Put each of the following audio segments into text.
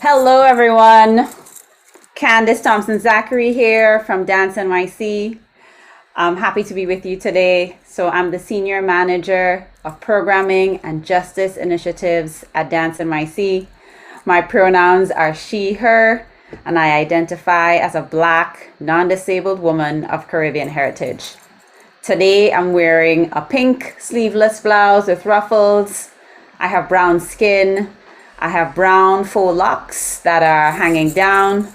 Hello, everyone. Candice Thompson-Zachary here from Dance NYC. I'm happy to be with you today. So I'm the Senior Manager of Programming and Justice Initiatives at Dance NYC. My pronouns are she, her, and I identify as a Black, non-disabled woman of Caribbean heritage. Today, I'm wearing a pink sleeveless blouse with ruffles. I have brown skin. I have brown faux locks that are hanging down.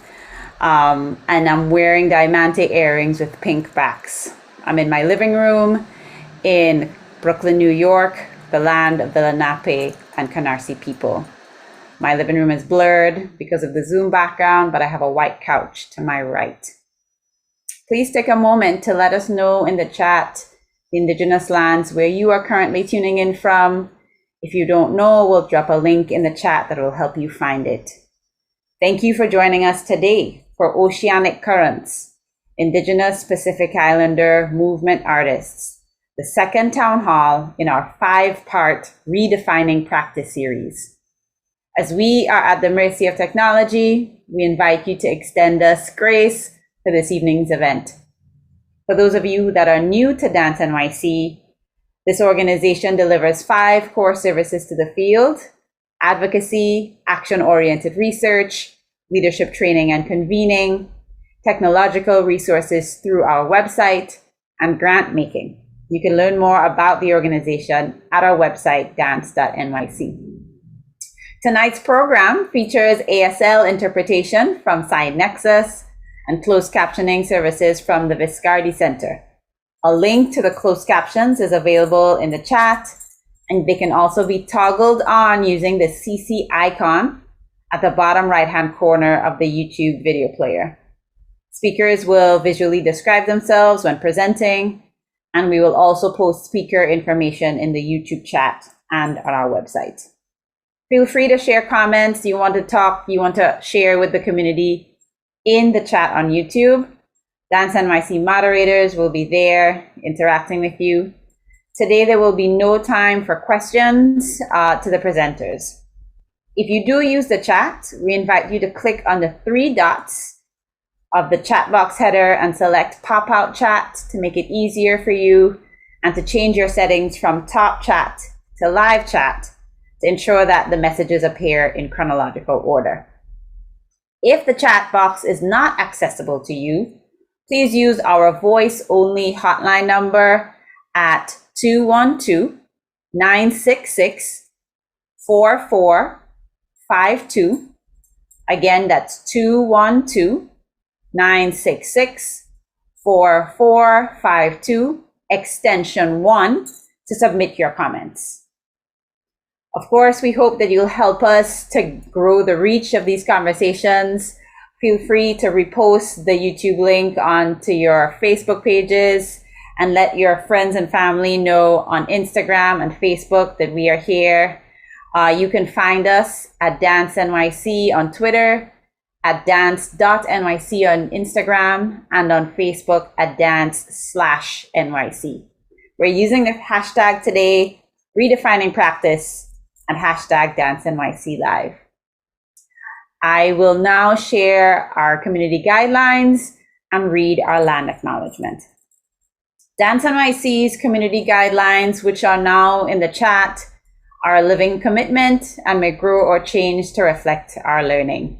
And I'm wearing diamante earrings with pink backs. I'm in my living room in Brooklyn, New York, the land of the Lenape and Canarsie people. My living room is blurred because of the Zoom background, but I have a white couch to my right. Please take a moment to let us know in the chat the Indigenous lands where you are currently tuning in from. If you don't know, we'll drop a link in the chat that will help you find it. Thank you for joining us today for Oceanic Currents, Indigenous Pacific Islander movement artists, the second town hall in our 5-part Redefining practice series. As we are at the mercy of technology, we invite you to extend us grace for this evening's event. For those of you that are new to Dance NYC, this organization delivers 5 core services to the field: advocacy, action-oriented research, leadership training and convening, technological resources through our website, and grant making. You can learn more about the organization at our website, dance.nyc. Tonight's program features ASL interpretation from Sign Nexus and closed captioning services from the Viscardi Center. A link to the closed captions is available in the chat, and they can also be toggled on using the CC icon at the bottom right-hand corner of the YouTube video player. Speakers will visually describe themselves when presenting, and we will also post speaker information in the YouTube chat and on our website. Feel free to share comments you want to share with the community in the chat on YouTube. Dance NYC moderators will be there interacting with you. Today, there will be no time for questions to the presenters. If you do use the chat, we invite you to click on the 3 dots of the chat box header and select pop out chat to make it easier for you, and to change your settings from top chat to live chat to ensure that the messages appear in chronological order. If the chat box is not accessible to you, please use our voice-only hotline number at 212-966-4452. Again, that's 212-966-4452, extension 1, to submit your comments. Of course, we hope that you'll help us to grow the reach of these conversations. Feel free to repost the YouTube link onto your Facebook pages and let your friends and family know on Instagram and Facebook that we are here. You can find us at Dance NYC on Twitter, at dance.nyc on Instagram, and on Facebook at dance/NYC. We're using the hashtag today, Redefining Practice, and hashtag Dance NYC Live. I will now share our community guidelines and read our land acknowledgement. Dance NYC's community guidelines, which are now in the chat, are a living commitment and may grow or change to reflect our learning.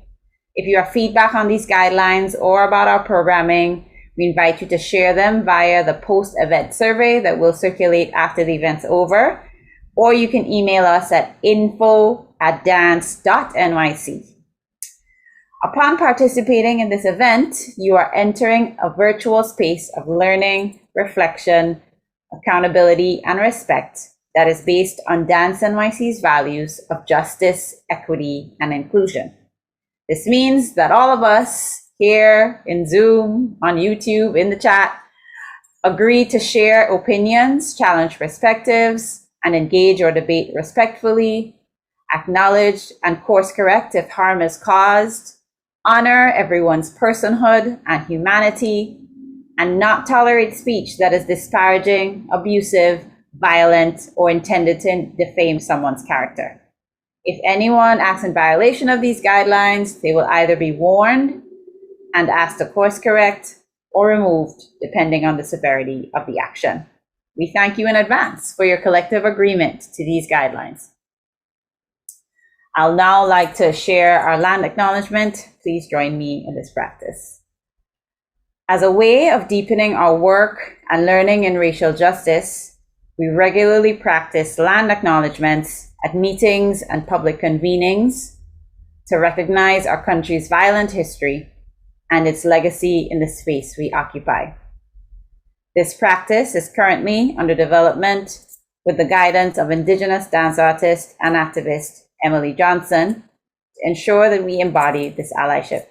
If you have feedback on these guidelines or about our programming, we invite you to share them via the post-event survey that will circulate after the event's over, or you can email us at info@dance.nyc. Upon participating in this event, you are entering a virtual space of learning, reflection, accountability, and respect that is based on Dance NYC's values of justice, equity, and inclusion. This means that all of us here in Zoom, on YouTube, in the chat, agree to share opinions, challenge perspectives, and engage or debate respectfully, acknowledge and course correct if harm is caused, honor everyone's personhood and humanity, and not tolerate speech that is disparaging, abusive, violent, or intended to defame someone's character. If anyone acts in violation of these guidelines, they will either be warned and asked to course correct or removed, depending on the severity of the action. We thank you in advance for your collective agreement to these guidelines. I'll now like to share our land acknowledgement. Please join me in this practice. As a way of deepening our work and learning in racial justice, we regularly practice land acknowledgements at meetings and public convenings to recognize our country's violent history and its legacy in the space we occupy. This practice is currently under development with the guidance of Indigenous dance artist and activist Emily Johnson to ensure that we embody this allyship.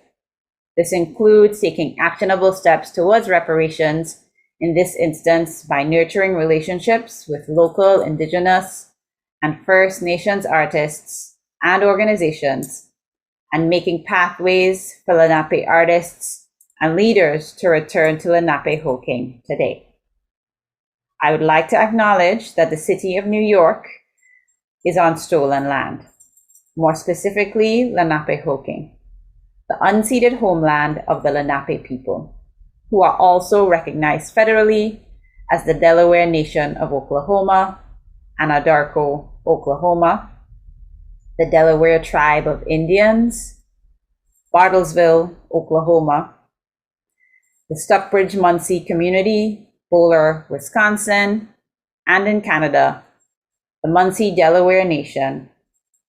This includes taking actionable steps towards reparations, in this instance by nurturing relationships with local Indigenous and First Nations artists and organizations, and making pathways for Lenape artists and leaders to return to Lenapehoking today. I would like to acknowledge that the city of New York is on stolen land, more specifically Lenapehoking, the unceded homeland of the Lenape people, who are also recognized federally as the Delaware Nation of Oklahoma, Anadarko, Oklahoma, the Delaware Tribe of Indians, Bartlesville, Oklahoma, the Stockbridge-Muncie Community, Bowler, Wisconsin, and in Canada, the Muncie Delaware Nation,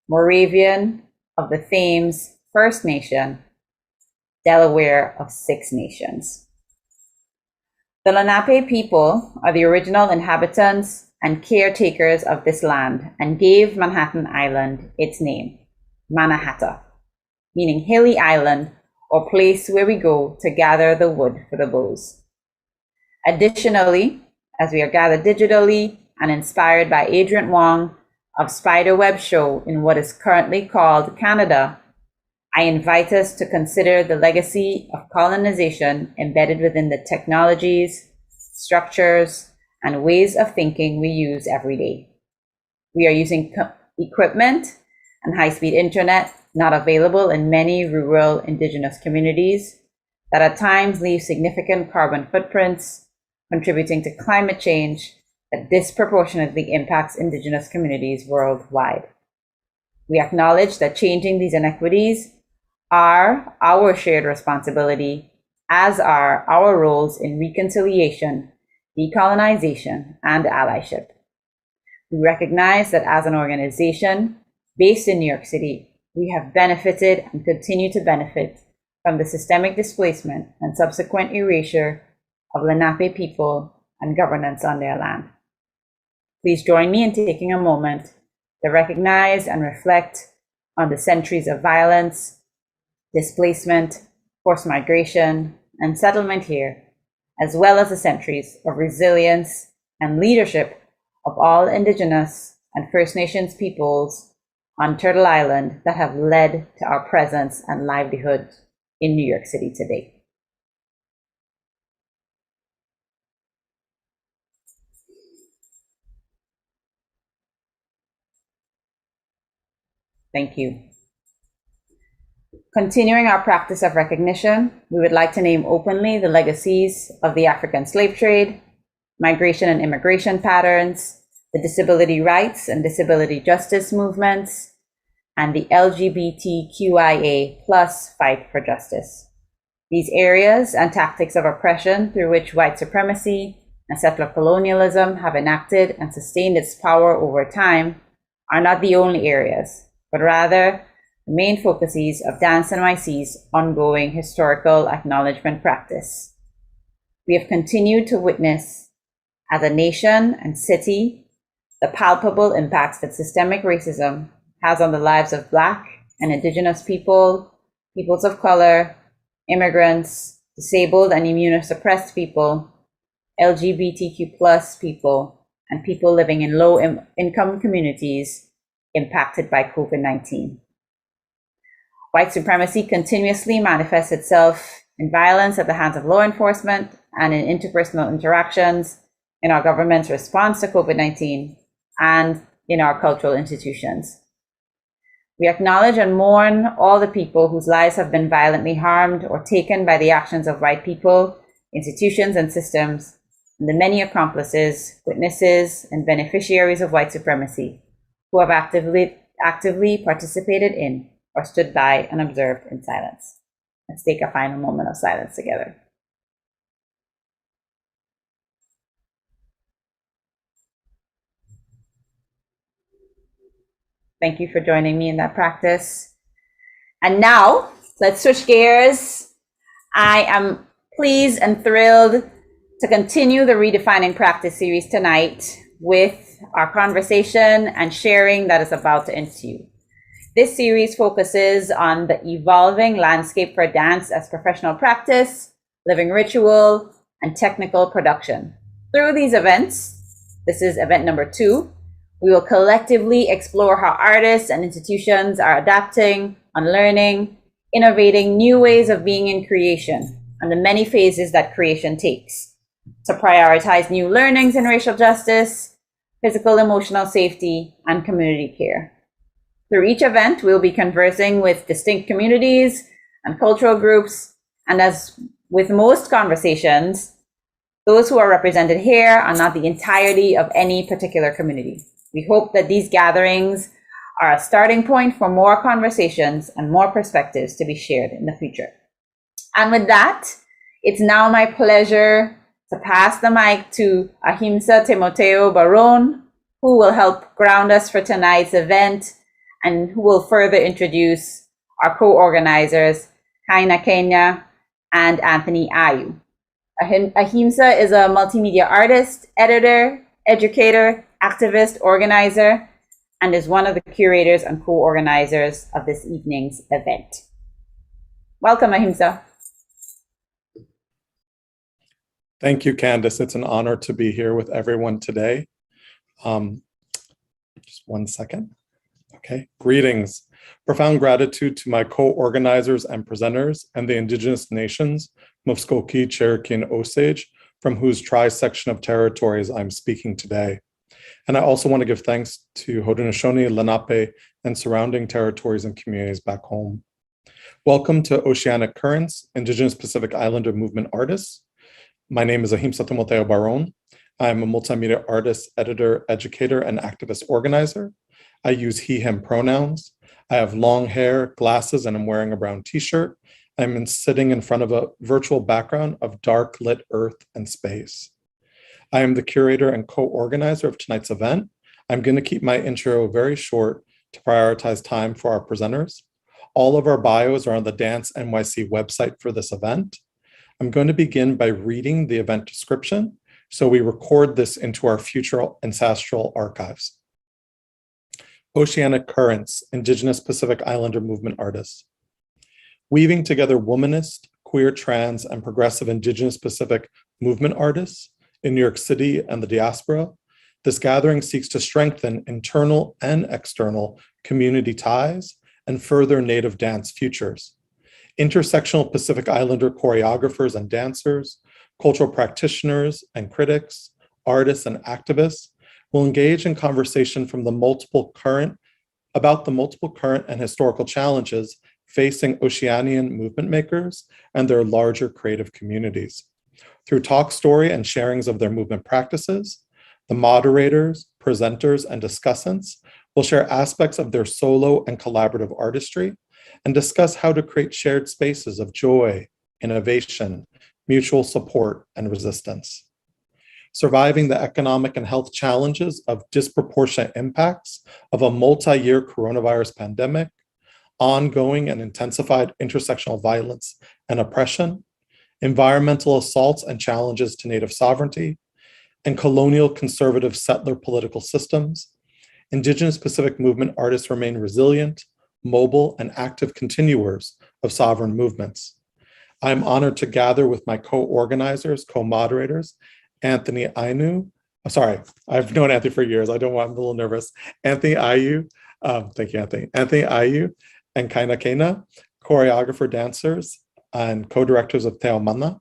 Moravian of the Thames First Nation, Delaware of Six Nations. The Lenape people are the original inhabitants and caretakers of this land and gave Manhattan Island its name, Mannahatta, meaning hilly island or place where we go to gather the wood for the bows. Additionally, as we are gathered digitally and inspired by Adrian Wong of Spiderweb Show in what is currently called Canada, I invite us to consider the legacy of colonization embedded within the technologies, structures, and ways of thinking we use every day. We are using equipment and high-speed internet not available in many rural Indigenous communities that at times leave significant carbon footprints, contributing to climate change that disproportionately impacts Indigenous communities worldwide. We acknowledge that changing these inequities are our shared responsibility, as are our roles in reconciliation, decolonization, and allyship. We recognize that as an organization based in New York City, we have benefited and continue to benefit from the systemic displacement and subsequent erasure of Lenape people and governance on their land. Please join me in taking a moment to recognize and reflect on the centuries of violence, displacement, forced migration, and settlement here, as well as the centuries of resilience and leadership of all Indigenous and First Nations peoples on Turtle Island that have led to our presence and livelihood in New York City today. Thank you. Continuing our practice of recognition, we would like to name openly the legacies of the African slave trade, migration and immigration patterns, the disability rights and disability justice movements, and the LGBTQIA+ fight for justice. These areas and tactics of oppression through which white supremacy and settler colonialism have enacted and sustained its power over time are not the only areas, but rather the main focuses of Dance NYC's ongoing historical acknowledgement practice. We have continued to witness, as a nation and city, the palpable impacts that systemic racism has on the lives of Black and Indigenous people, peoples of color, immigrants, disabled and immunosuppressed people, LGBTQ+ people, and people living in low-income communities impacted by COVID-19. White supremacy continuously manifests itself in violence at the hands of law enforcement and in interpersonal interactions, in our government's response to COVID-19, and in our cultural institutions. We acknowledge and mourn all the people whose lives have been violently harmed or taken by the actions of white people, institutions, and systems, and the many accomplices, witnesses, and beneficiaries of white supremacy who have actively participated in or stood by and observed in silence. Let's take a final moment of silence together. Thank you for joining me in that practice. And now, let's switch gears. I am pleased and thrilled to continue the Redefining practice series tonight with our conversation and sharing that is about to ensue. This series focuses on the evolving landscape for dance as professional practice, living ritual, and technical production. Through these events, this is event number 2, we will collectively explore how artists and institutions are adapting, unlearning, innovating new ways of being in creation, and the many phases that creation takes to prioritize new learnings in racial justice, physical, emotional safety, and community care. Through each event, we'll be conversing with distinct communities and cultural groups, and as with most conversations, those who are represented here are not the entirety of any particular community. We hope that these gatherings are a starting point for more conversations and more perspectives to be shared in the future. And with that, it's now my pleasure to pass the mic to Ahimsa Timoteo Barón, who will help ground us for tonight's event and who will further introduce our co-organizers, Kaina Kenya and Anthony Ayu. Ahimsa is a multimedia artist, editor, educator, activist, organizer, and is one of the curators and co-organizers of this evening's event. Welcome, Ahimsa. Thank you, Candace. It's an honor to be here with everyone today. Just one second. Okay, greetings. Profound gratitude to my co-organizers and presenters and the indigenous nations, Muskoki, Cherokee, and Osage, from whose tri-section of territories I'm speaking today. And I also want to give thanks to Haudenosaunee, Lenape, and surrounding territories and communities back home. Welcome to Oceanic Currents, Indigenous Pacific Islander movement artists. My name is Ahimsa Timoteo Barón. I'm a multimedia artist, editor, educator, and activist organizer. I use he, him pronouns. I have long hair, glasses, and I'm wearing a brown t-shirt. I'm sitting in front of a virtual background of dark lit earth and space. I am the curator and co-organizer of tonight's event. I'm going to keep my intro very short to prioritize time for our presenters. All of our bios are on the Dance NYC website for this event. I'm going to begin by reading the event description, so we record this into our future ancestral archives. Oceanic Currents, Indigenous Pacific Islander movement artists. Weaving together womanist, queer, trans, and progressive Indigenous Pacific movement artists in New York City and the diaspora, this gathering seeks to strengthen internal and external community ties and further Native dance futures. Intersectional Pacific Islander choreographers and dancers, cultural practitioners and critics, artists and activists will engage in conversation from the multiple current and historical challenges facing Oceanian movement makers and their larger creative communities. Through talk story and sharings of their movement practices, the moderators, presenters, and discussants will share aspects of their solo and collaborative artistry and discuss how to create shared spaces of joy, innovation, mutual support, and resistance. Surviving the economic and health challenges of disproportionate impacts of a multi-year coronavirus pandemic, ongoing and intensified intersectional violence and oppression, environmental assaults and challenges to Native sovereignty, and colonial conservative settler political systems, Indigenous Pacific movement artists remain resilient, mobile, and active continuers of sovereign movements. I'm honored to gather with my co-organizers, co-moderators, Anthony Ainu. Sorry, I've known Anthony for years. I'm a little nervous. Anthony Ayu, thank you, Anthony. Anthony Ayu and Kaina Kenya, choreographer, dancers, and co-directors of Te Mana.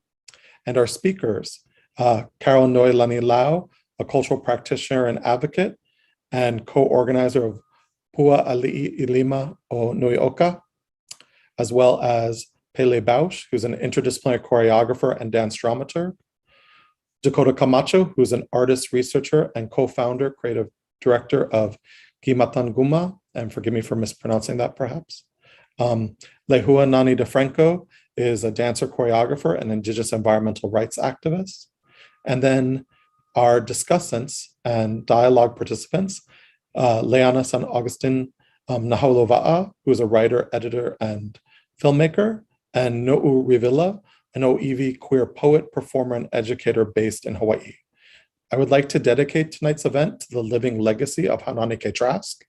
And our speakers, Carol Noelani Lau, a cultural practitioner and advocate, and co-organizer of Hua Ali'i Ilima o Nuioka, as well as Pele Bausch, who's an interdisciplinary choreographer and dance dramaturg, Dakota Camacho, who's an artist, researcher, and co-founder, creative director of Gimatan Guma, and forgive me for mispronouncing that perhaps. Lehua Nani DeFranco is a dancer, choreographer, and Indigenous environmental rights activist. And then our discussants and dialogue participants, Leana San Agustin Naholova'a, who is a writer, editor, and filmmaker, and No'u Rivila, an Oiwi queer poet, performer, and educator based in Hawaii. I would like to dedicate tonight's event to the living legacy of Hananike Trask.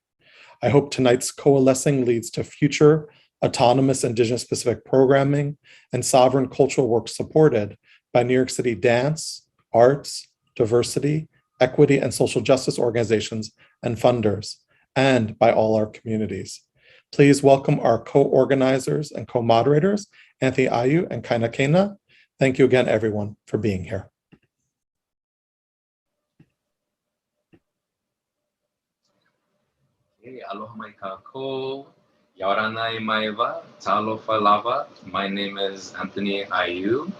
I hope tonight's coalescing leads to future autonomous Indigenous Pacific programming and sovereign cultural work supported by New York City dance, arts, diversity, equity, and social justice organizations and funders, and by all our communities. Please welcome our co-organizers and co-moderators, Anthony Ayu and Kaina Kena. Thank you again, everyone, for being here. Hey, aloha mai kako, yaoranai maiva, talofa lava. My name is Anthony Ayu.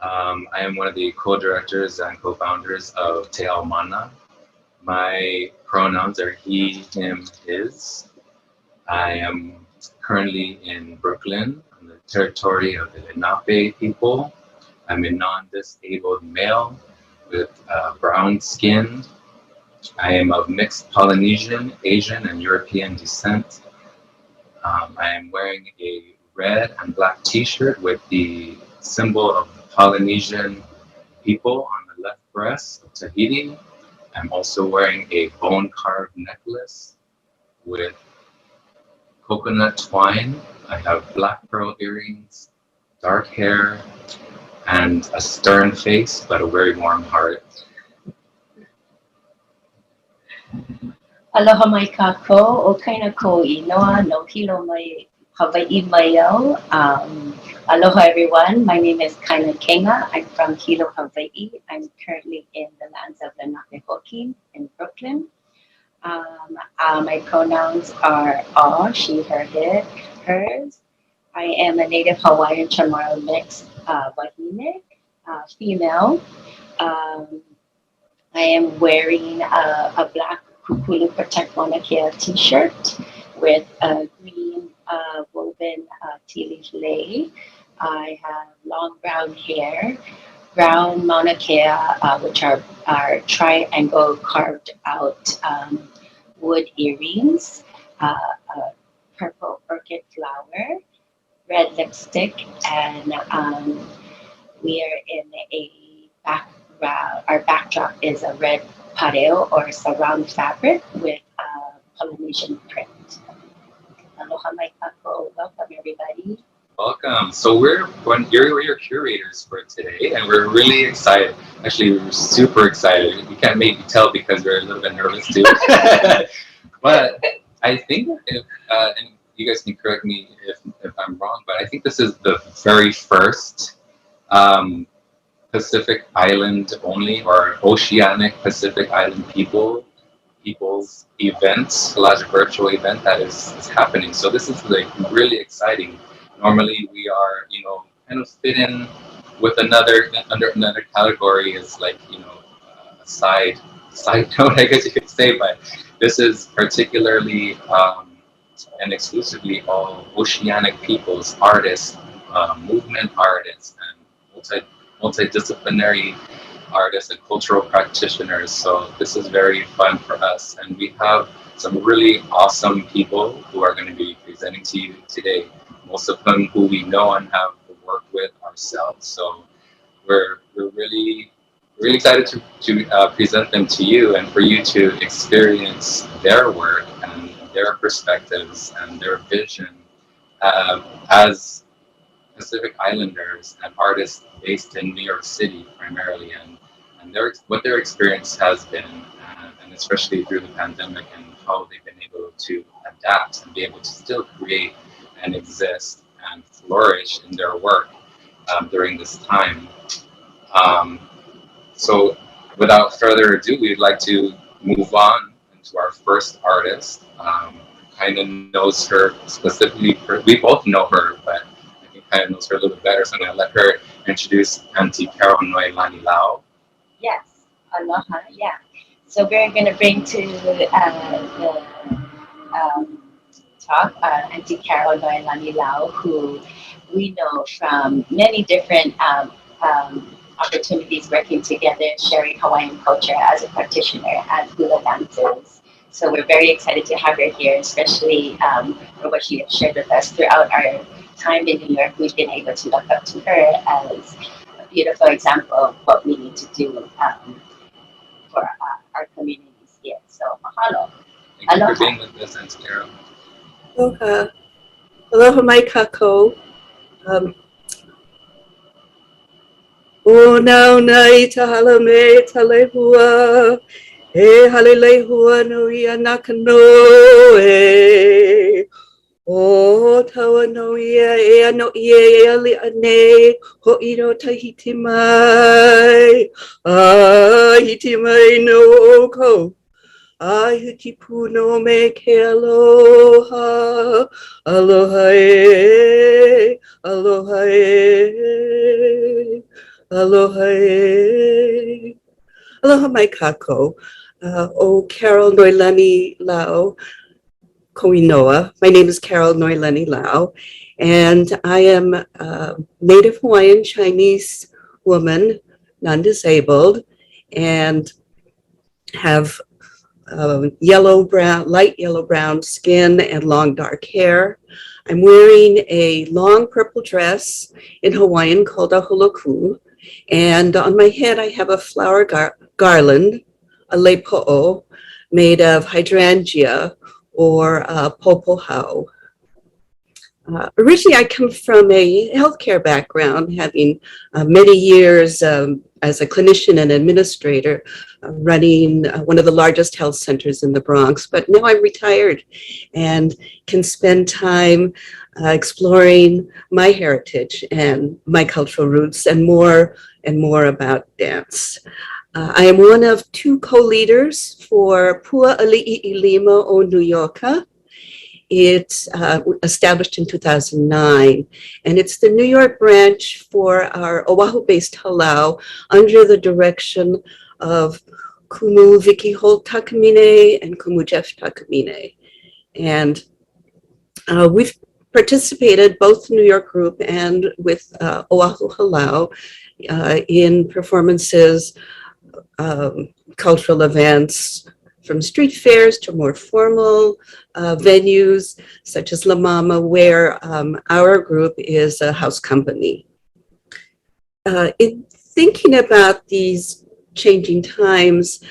I am one of the co-directors and co-founders of Te Ao Mana. My pronouns are he, him, his. I am currently in Brooklyn, on the territory of the Lenape people. I'm a non-disabled male with brown skin. I am of mixed Polynesian, Asian, and European descent. I am wearing a red and black t-shirt with the symbol of the Polynesian people on the left breast of Tahiti. I'm also wearing a bone-carved necklace with coconut twine. I have black pearl earrings, dark hair, and a stern face, but a very warm heart. Aloha mai kako, o kaina ko inoa, no hilo mai Hawaii mai au. Aloha everyone, my name is Kaina Kena. I'm from Hilo, Hawaii. I'm currently in the lands of Lenape Hoki in Brooklyn. My pronouns are all, she, her, hers. I am a native Hawaiian Chamorro mix, Wahine, female. I am wearing a black Kukulu Protect Mauna Kea t-shirt with a green woven tea leaf lei. I have long brown hair, brown Mauna Kea, which are triangle carved out wood earrings, purple orchid flower, red lipstick, and we are in a background. Our backdrop is a red pareo or surround fabric with Polynesian print. Aloha mai kako. Welcome everybody. Welcome. So you're curators for today, and we're really excited. Actually, we're super excited. You can't maybe tell because we're a little bit nervous too. But I think if, and you guys can correct me if I'm wrong, but I think this is the very first Pacific Island only, or Oceanic Pacific Island people's event, large virtual event that is happening. So this is like really exciting. Normally we are, kind of fit in with under another category is like, a side note, I guess you could say, but this is particularly and exclusively all Oceanic peoples, artists, movement artists, and multidisciplinary artists and cultural practitioners. So this is very fun for us, and we have some really awesome people who are going to be presenting to you today. Most of them who we know and have worked with ourselves. So we're really excited to present them to you and for you to experience their work and their perspectives and their vision as Pacific Islanders and artists based in New York City primarily, and what their experience has been, and especially through the pandemic, and how they've been able to adapt and be able to still create and exist and flourish in their work during this time. So without further ado, we'd like to move on into our first artist. kind of knows her specifically. We both know her, but I think kind of knows her a little bit better. So I'm going to let her introduce Auntie Carol Noelani Lau. Yes, aloha, yeah. So we're going to bring to the talk Auntie Carol Noelani Lau, who we know from many different opportunities working together, sharing Hawaiian culture as a practitioner and hula dancers. So we're very excited to have her here, especially for what she has shared with us throughout our time in New York. We've been able to look up to her as a beautiful example of what we need to do for our communities here. So mahalo. Thank you for being with us, Auntie Carol. Aloha. Aloha mai kako. O nau nai tahala me talehua. E halelehua no ia nakano e. O taua no ia e ano ia e ali ane. Ho iro tahiti mai. Ah, hiti mai no ko. Ai hiti puno me ke aloha. Aloha e. Aloha e. Aloha e. Aloha mai kako. O Carol Noelani Lau Koinoa. My name is Carol Noelani Lau, and I am a Native Hawaiian Chinese woman, non-disabled, and have yellow brown, light yellow brown skin and long dark hair. I'm wearing a long purple dress in Hawaiian called a hula ku, and on my head I have a flower garland, a lepo'o, made of hydrangea or popohau. Originally, I come from a healthcare background, having many years as a clinician and administrator, running one of the largest health centers in the Bronx. But now I'm retired and can spend time exploring my heritage and my cultural roots and more about dance. I am one of two co-leaders for Pua Ali'i Lima o New Yorker. It's established in 2009, and it's the New York branch for our Oahu-based halau under the direction of Kumu Vicky Holt Takamine and Kumu Jeff Takamine. And we've participated both in New York group and with Oahu Halau in performances, cultural events, from street fairs to more formal venues, such as La Mama, where our group is a house company. In thinking about these changing times,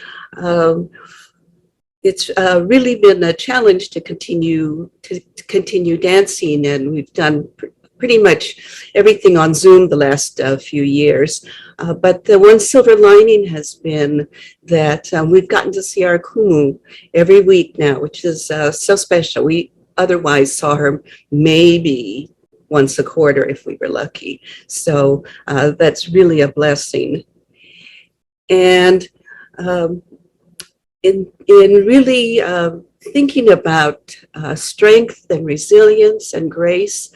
it's really been a challenge to continue dancing, and we've done pretty much everything on Zoom the last few years. But the one silver lining has been that we've gotten to see our kumu every week now, which is so special. We otherwise saw her maybe once a quarter if we were lucky. So that's really a blessing. And in really thinking about strength and resilience and grace,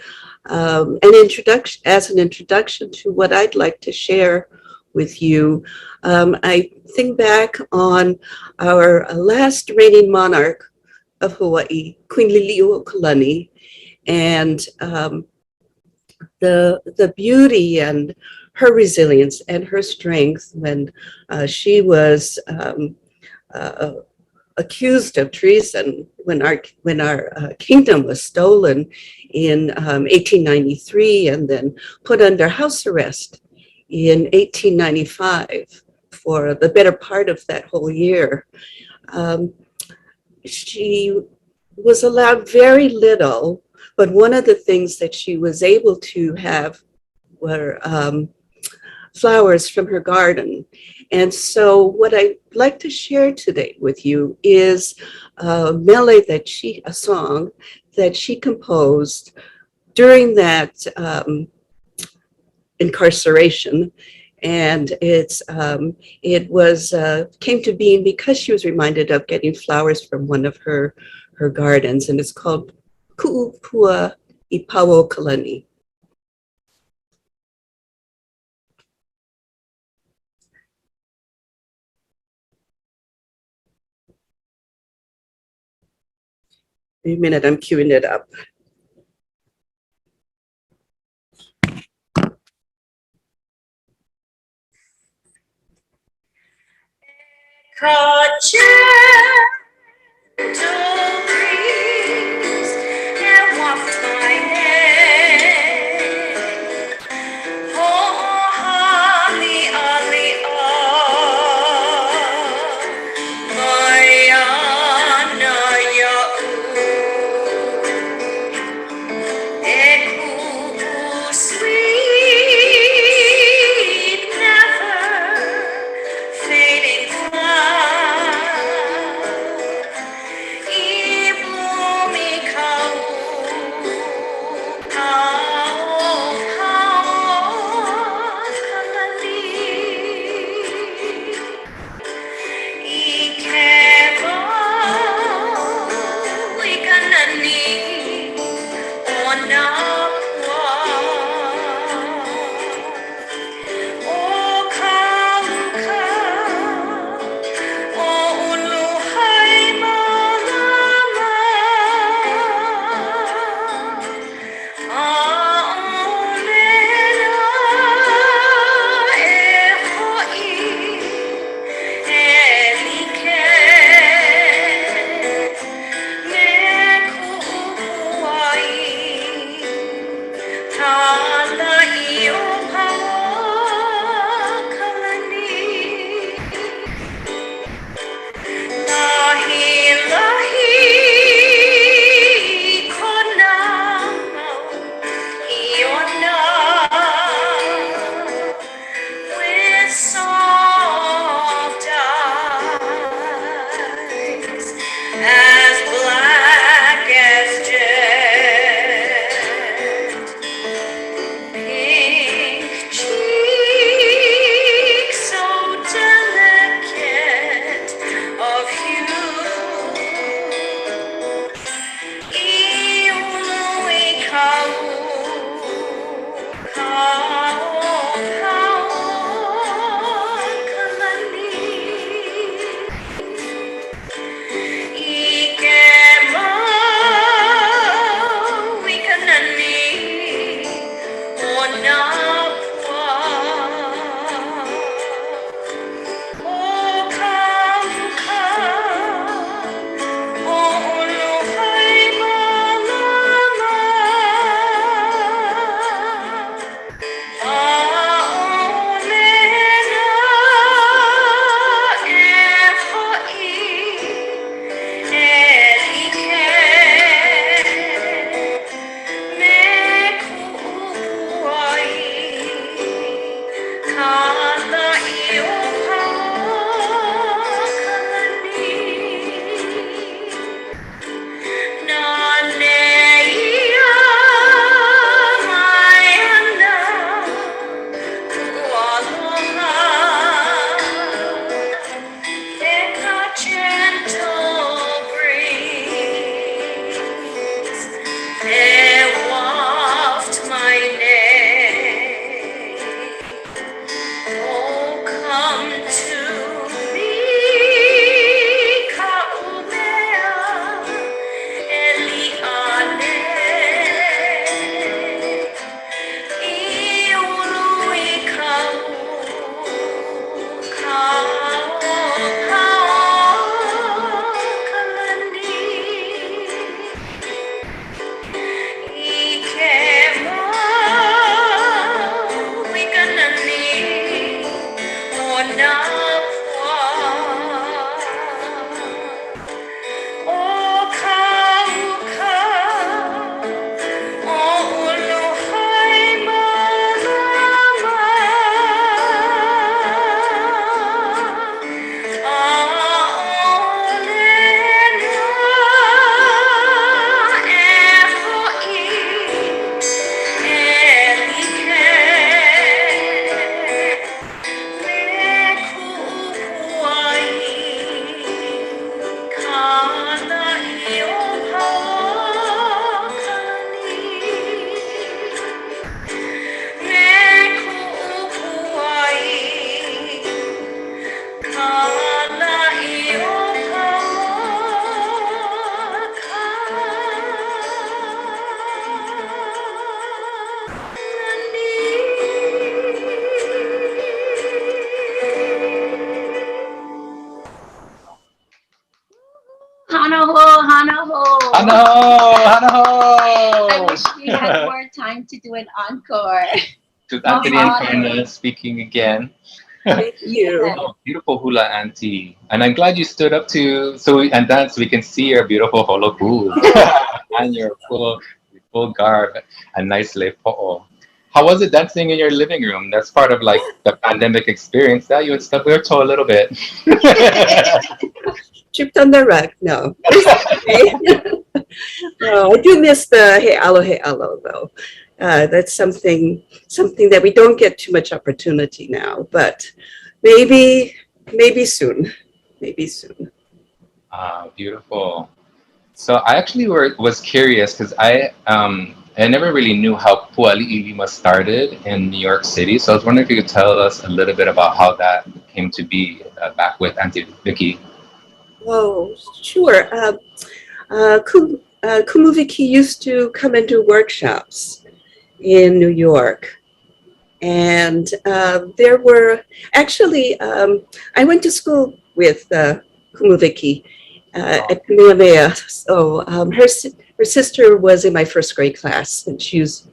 an introduction to what I'd like to share with you. I think back on our last reigning monarch of Hawaii, Queen Liliuokalani, and the beauty and her resilience and her strength when she was accused of treason when our kingdom was stolen in 1893 and then put under house arrest in 1895 for the better part of that whole year. She was allowed very little, but one of the things that she was able to have were flowers from her garden. And so what I'd like to share today with you is a song that she composed during that incarceration. And it was came to being because she was reminded of getting flowers from one of her her gardens, and it's called Ku'upua Ipawo Kalani. Wait a minute, I'm queuing it up. Breeze and waft my neck. Oh, holly, olly, oh, Mayana ya Eku sweet, never fading flower. Hanaho, Hanaho. Hanaho! I wish we had more time to do an encore. To Anthony and Karina speaking again. Thank you. Oh, beautiful hula auntie. And I'm glad you stood up to and dance so we can see your beautiful holoku and your full garb and nice lepo'o. How was it dancing in your living room? That's part of like the pandemic experience that you had stuck with a little bit. Tripped on the rug. No. No, I do miss the hey alo though. That's something that we don't get too much opportunity now, but maybe soon. Maybe soon. Ah, beautiful. So I actually was curious because I never really knew how Puali'ilima started in New York City. So I was wondering if you could tell us a little bit about how that came to be back with Auntie Vicky. Oh, sure. Kumuviki used to come and do workshops in New York. And there were, actually, I went to school with Kumuviki at Kamehameha. So her sister was in my first grade class, and she was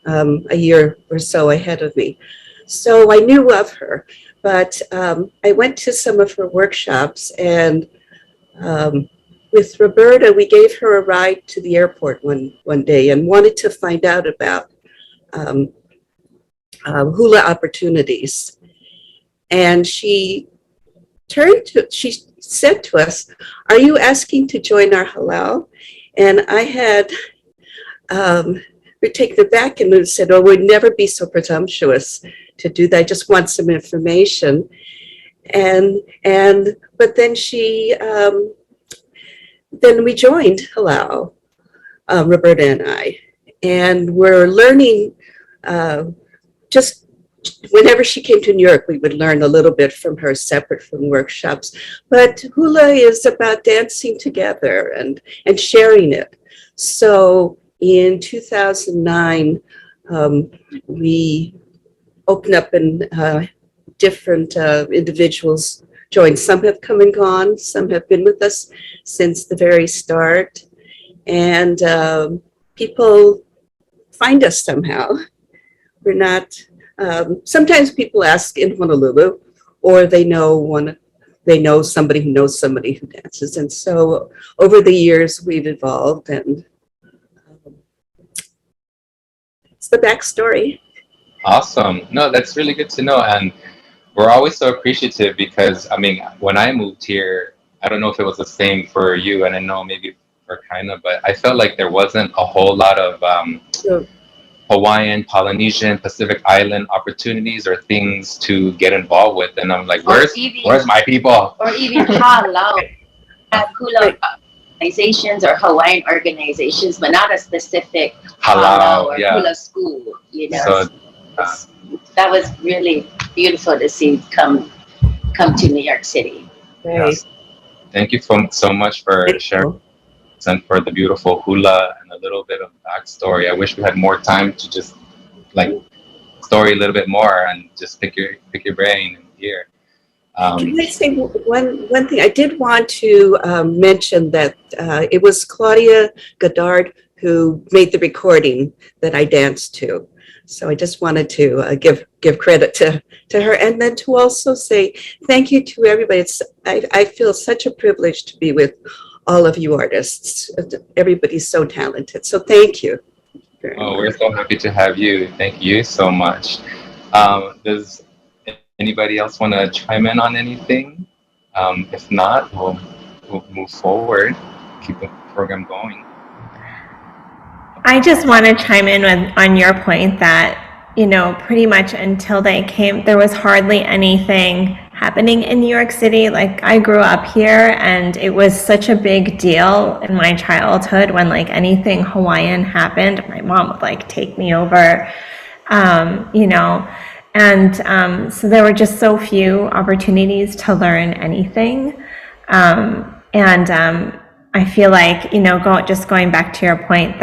a year or so ahead of me. So I knew of her, but I went to some of her workshops, and with Roberta, we gave her a ride to the airport one day and wanted to find out about hula opportunities. And she said to us, "Are you asking to join our halal?" And I had taken it back and said, "Oh, we'd never be so presumptuous to do that. I just want some information." But then then we joined halal, Roberta and I, and we're learning. Just whenever she came to New York, we would learn a little bit from her, separate from workshops. But hula is about dancing together and sharing it. So in 2009, we opened up and different individuals joined. Some have come and gone. Some have been with us since the very start. And people find us somehow. We're not, sometimes people ask in Honolulu, or they know somebody who knows somebody who dances. And so over the years, we've evolved, and it's the backstory. Awesome. No, that's really good to know. And we're always so appreciative because, I mean, when I moved here, I don't know if it was the same for you, and I know maybe for Kaina, but I felt like there wasn't a whole lot of Hawaiian, Polynesian, Pacific Island opportunities or things to get involved with. And I'm like, where's my people? Or even halau, hula organizations or Hawaiian organizations, but not a specific halau or hula school, you know. So, that was really beautiful to see come to New York City. Right. Yes. Thank you so much for sharing and for the beautiful hula and a little bit of backstory. I wish we had more time to just like story a little bit more and just pick your brain and hear. Can I say one thing? I did want to mention that it was Claudia Goddard who made the recording that I danced to. So I just wanted to give credit to her, and then to also say thank you to everybody. I feel such a privilege to be with all of you artists. Everybody's so talented. So thank you. Oh, we're so happy to have you. Thank you so much. Does anybody else want to chime in on anything? If not, we'll move forward, keep the program going. I just want to chime in on your point that, you know, pretty much until they came, there was hardly anything happening in New York City. Like, I grew up here, and it was such a big deal in my childhood when like anything Hawaiian happened. My mom would like take me over, you know, and so there were just so few opportunities to learn anything. I feel like, you know, going back to your point,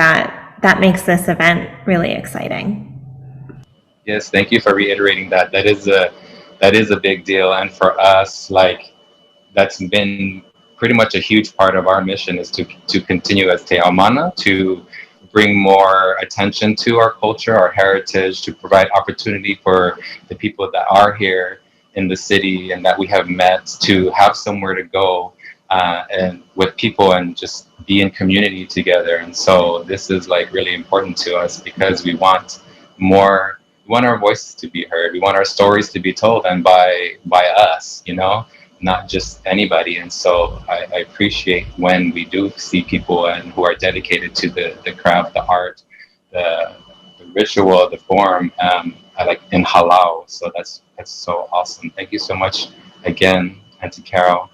that makes this event really exciting. Yes, thank you for reiterating that. That is a big deal, and for us, like, that's been pretty much a huge part of our mission is to continue as Te Aumana, to bring more attention to our culture, our heritage, to provide opportunity for the people that are here in the city and that we have met to have somewhere to go and with people and just be in community together. And so this is like really important to us because we want more, we want our voices to be heard. We want our stories to be told and by us, you know, not just anybody. And so I appreciate when we do see people and who are dedicated to the craft, the art, the ritual, the form, I like in halau. So that's so awesome. Thank you so much again, Auntie Carol.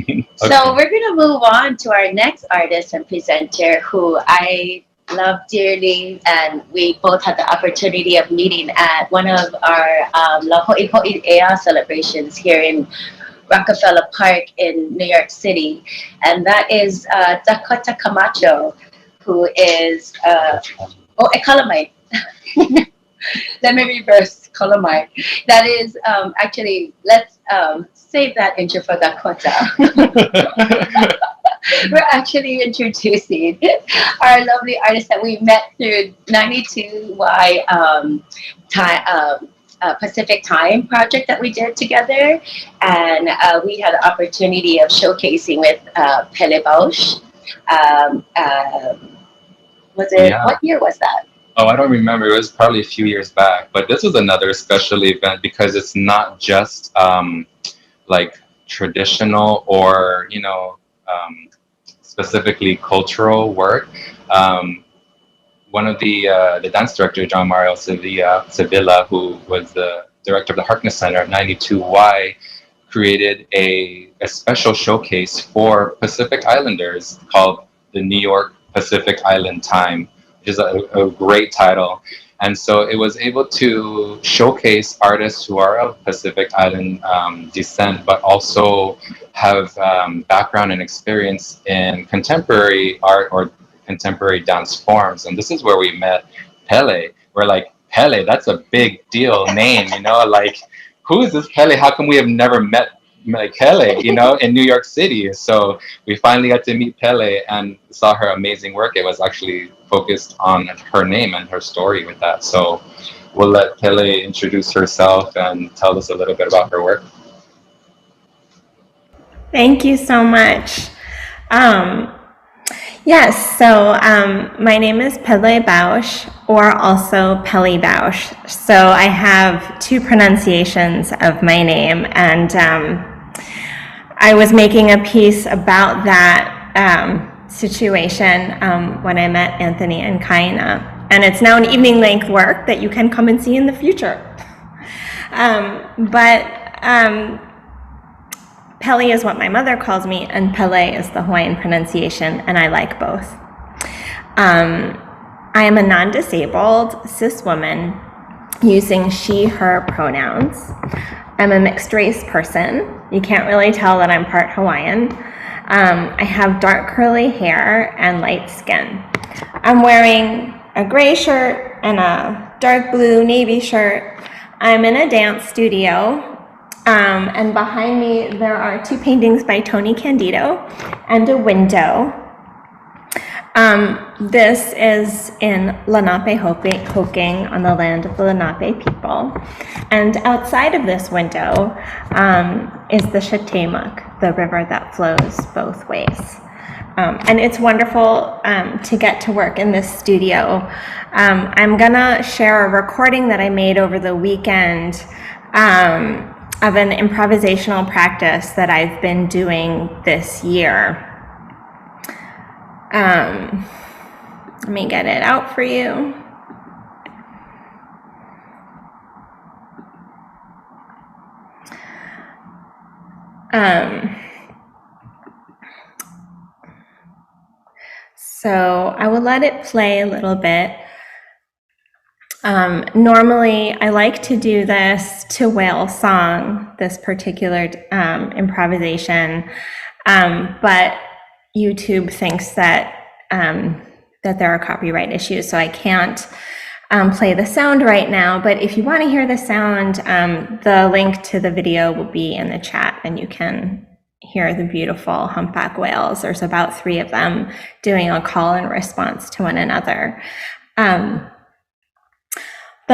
Okay. So we're going to move on to our next artist and presenter who I love dearly, and we both had the opportunity of meeting at one of our La Ho'iho'i Ea celebrations here in Rockefeller Park in New York City, and that is Dakota Camacho, who is a Calamite. Let me reverse Calamite. That is actually, let's save that intro for Dakota. We're actually introducing our lovely artist that we met through 92Y Pacific Time project that we did together, and we had the opportunity of showcasing with Pele Bausch. What year was that? Oh, I don't remember. It was probably a few years back. But this was another special event because it's not just like traditional or, you know, specifically cultural work. One of the dance director, John Mario Sevilla, who was the director of the Harkness Center at 92Y, created a special showcase for Pacific Islanders called the New York Pacific Island Time, which is a great title. And so it was able to showcase artists who are of Pacific Island descent, but also have background and experience in contemporary art or contemporary dance forms. And this is where we met Pele. We're like, Pele, that's a big deal name, you know, like, who is this Pele? How come we have never met like Pele, you know, in New York City? So we finally got to meet Pele and saw her amazing work. It was actually focused on her name and her story with that. So we'll let Pele introduce herself and tell us a little bit about her work. Thank you so much. Yes, so my name is Pele Bausch, or also Pele Bausch. So I have two pronunciations of my name, and I was making a piece about that situation when I met Anthony and Kaina. And it's now an evening length work that you can come and see in the future. Pele is what my mother calls me, and Pele is the Hawaiian pronunciation, and I like both. I am a non-disabled cis woman using she, her pronouns. I'm a mixed race person. You can't really tell that I'm part Hawaiian. I have dark curly hair and light skin. I'm wearing a gray shirt and a dark blue navy shirt. I'm in a dance studio. And behind me, there are two paintings by Tony Candido and a window. This is in Lenape, Hoking, on the land of the Lenape people. And outside of this window is the Chetemuk, the river that flows both ways. And it's wonderful to get to work in this studio. I'm gonna share a recording that I made over the weekend of an improvisational practice that I've been doing this year. Let me get it out for you. So I will let it play a little bit. Normally, I like to do this to whale song, this particular improvisation, but YouTube thinks that that there are copyright issues, so I can't play the sound right now. But if you want to hear the sound, the link to the video will be in the chat, and you can hear the beautiful humpback whales. There's about 3 of them doing a call and response to one another. The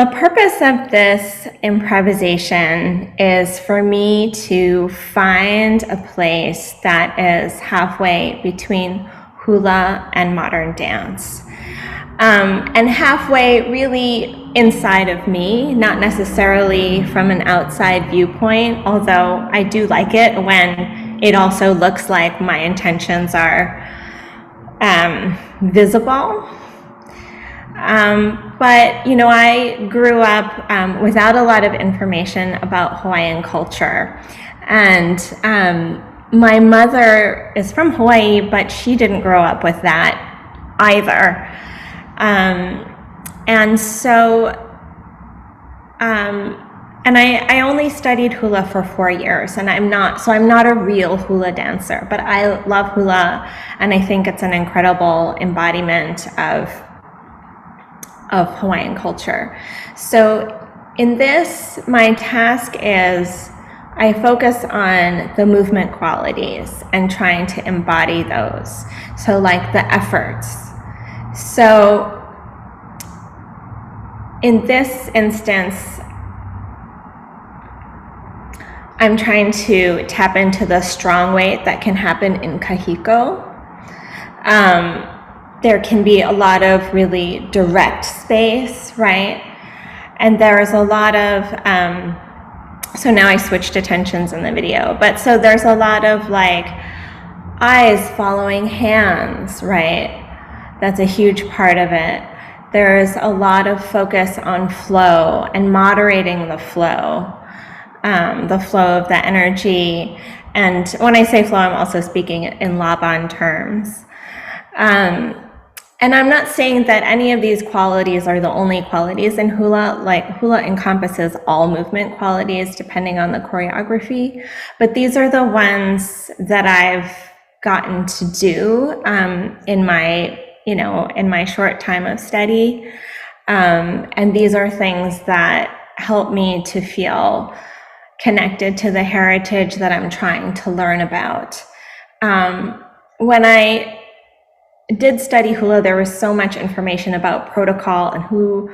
purpose of this improvisation is for me to find a place that is halfway between hula and modern dance. And halfway really inside of me, not necessarily from an outside viewpoint, although I do like it when it also looks like my intentions are visible. But, you know, I grew up without a lot of information about Hawaiian culture. And my mother is from Hawaii, but she didn't grow up with that either. And so, and I only studied hula for 4 years, and I'm not a real hula dancer, but I love hula, and I think it's an incredible embodiment of Hawaiian culture. So in this, my task is I focus on the movement qualities and trying to embody those. So like the efforts. So in this instance, I'm trying to tap into the strong weight that can happen in kahiko. There can be a lot of really direct space, right? And there's a lot of, so now I switched attentions in the video, but so there's a lot of like eyes following hands, right? That's a huge part of it. There's a lot of focus on flow and moderating the flow of the energy. And when I say flow, I'm also speaking in Laban terms. And I'm not saying that any of these qualities are the only qualities in hula. Like hula encompasses all movement qualities depending on the choreography, but these are the ones that I've gotten to do in my short time of study. And these are things that help me to feel connected to the heritage that I'm trying to learn about. When I did study hula, there was so much information about protocol and who,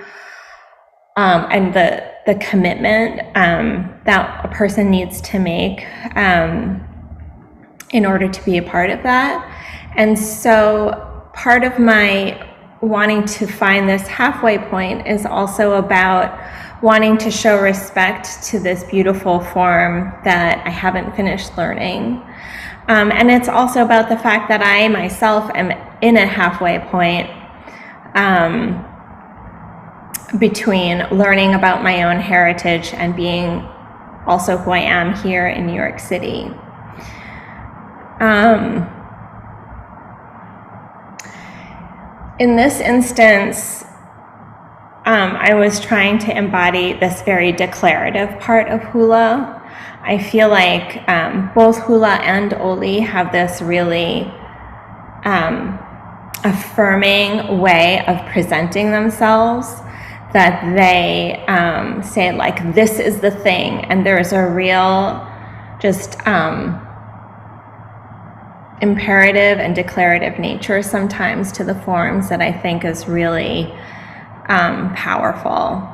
and the commitment that a person needs to make in order to be a part of that. And so part of my wanting to find this halfway point is also about wanting to show respect to this beautiful form that I haven't finished learning. And it's also about the fact that I myself am in a halfway point between learning about my own heritage and being also who I am here in New York City. In this instance, I was trying to embody this very declarative part of hula. I feel like both hula and oli have this really affirming way of presenting themselves, that they say like, this is the thing, and there's a real just imperative and declarative nature sometimes to the forms that I think is really powerful.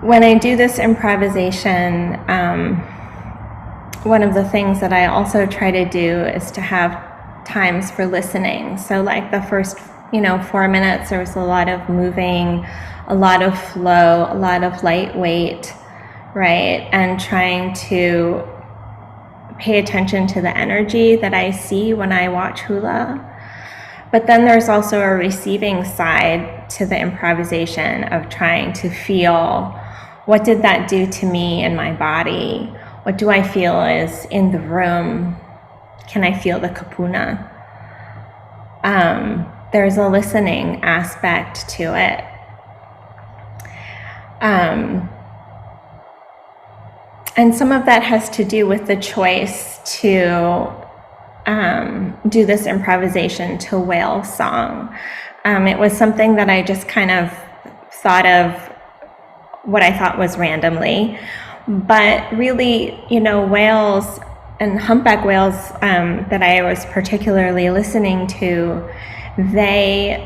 When I do this improvisation, one of the things that I also try to do is to have times for listening. So like the first, 4 minutes, there was a lot of moving, a lot of flow, a lot of lightweight, right? And trying to pay attention to the energy that I see when I watch hula. But then there's also a receiving side to the improvisation of trying to feel, what did that do to me in my body? What do I feel is in the room? Can I feel the kapuna? There's a listening aspect to it. some of that has to do with the choice to do this improvisation to whale song. It was something that I just kind of thought of what I thought was randomly, but really, you know, whales and humpback whales that I was particularly listening to, they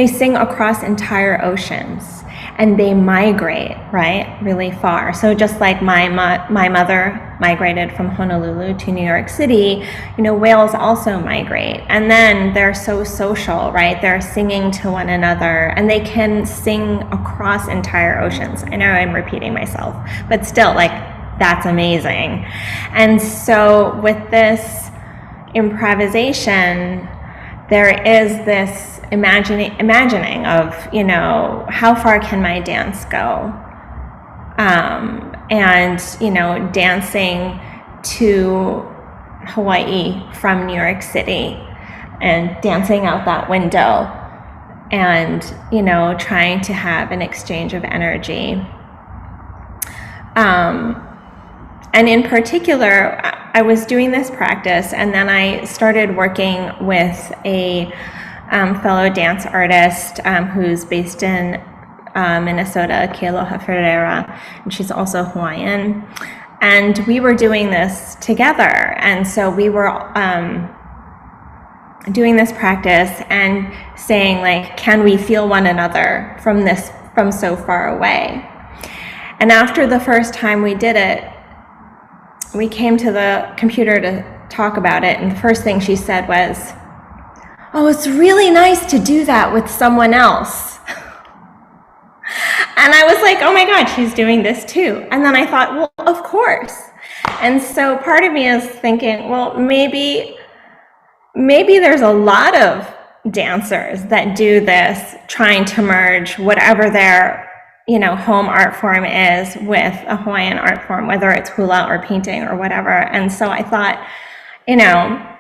sing across entire oceans, and they migrate, right, really far. So just like my mother migrated from Honolulu to New York City, you know, whales also migrate. And then they're so social, right? They're singing to one another, and they can sing across entire oceans. I know I'm repeating myself, but still, like, that's amazing. And so with this improvisation, there is this imagining of, you know, how far can my dance go? And, you know, dancing to Hawaii from New York City and dancing out that window and, you know, trying to have an exchange of energy. And in particular, I was doing this practice, and then I started working with a fellow dance artist who's based in Minnesota, Kealoha Ferreira, and she's also Hawaiian. And we were doing this together. And so we were doing this practice and saying, like, can we feel one another from so far away? And after the first time we did it, we came to the computer to talk about it, and the first thing she said was, "Oh, it's really nice to do that with someone else." And I was like, oh my God, she's doing this too. And then I thought, well, of course. And so part of me is thinking, well, maybe there's a lot of dancers that do this, trying to merge whatever their, you know, home art form is with a Hawaiian art form, whether it's hula or painting or whatever. And so I thought, you know,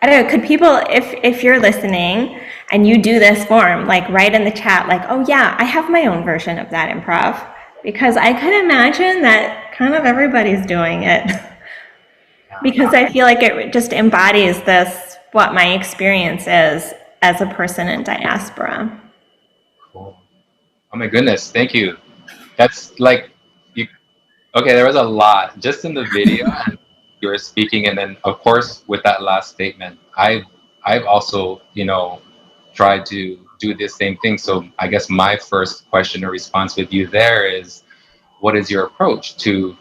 I don't know, could people, if you're listening and you do this form, like, write in the chat, like, oh yeah, I have my own version of that improv, because I could imagine that kind of everybody's doing it. Because I feel like it just embodies this, what my experience is as a person in diaspora. Cool. Oh my goodness, thank you. That's like, okay, there was a lot just in the video. You were speaking, and then of course with that last statement, I've also, you know, tried to do the same thing. So I guess my first question or response with you there is, what is your approach to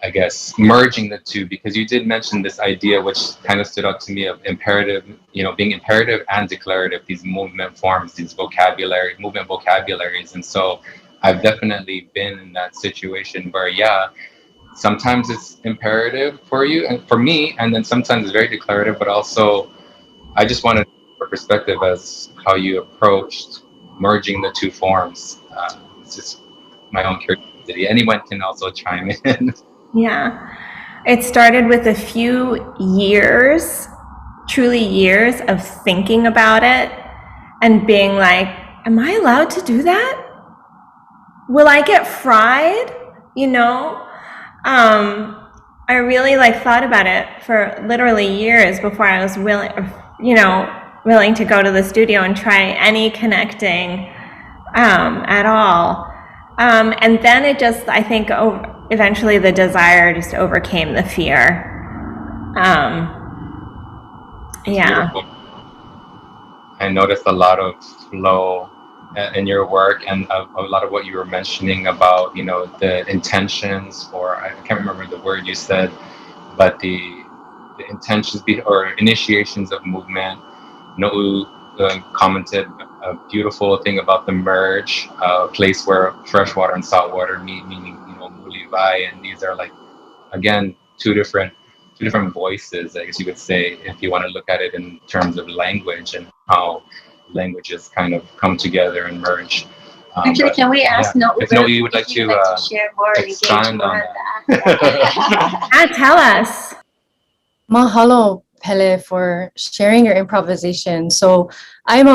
I guess merging the two? Because you did mention this idea, which kind of stood out to me, of imperative, you know, being imperative and declarative, these movement forms, these movement vocabularies. And so I've definitely been in that situation where, yeah, sometimes it's imperative for you and for me, and then sometimes it's very declarative. But also, I just wanted your perspective as how you approached merging the two forms. It's just my own curiosity. Anyone can also chime in. Yeah, it started with a few years, truly years of thinking about it and being like, am I allowed to do that? Will I get fried? You know? I really thought about it for literally years before I was willing to go to the studio and try any connecting at all. And then it just, I think, eventually the desire just overcame the fear. Yeah. Beautiful. I noticed a lot of flow in your work, and a lot of what you were mentioning about, you know, the intentions, or I can't remember the word you said, but the intentions or initiations of movement. No'u commented a beautiful thing about the merge, a place where freshwater and saltwater meet, meaning, you know, mulivai, and these are, like, again, two different voices, I guess you would say, if you want to look at it in terms of language and how languages kind of come together and merge. Actually, can we ask No'u if No'u would like to share more expand on that? Tell us. Mahalo. Pele for sharing your improvisation. So I'm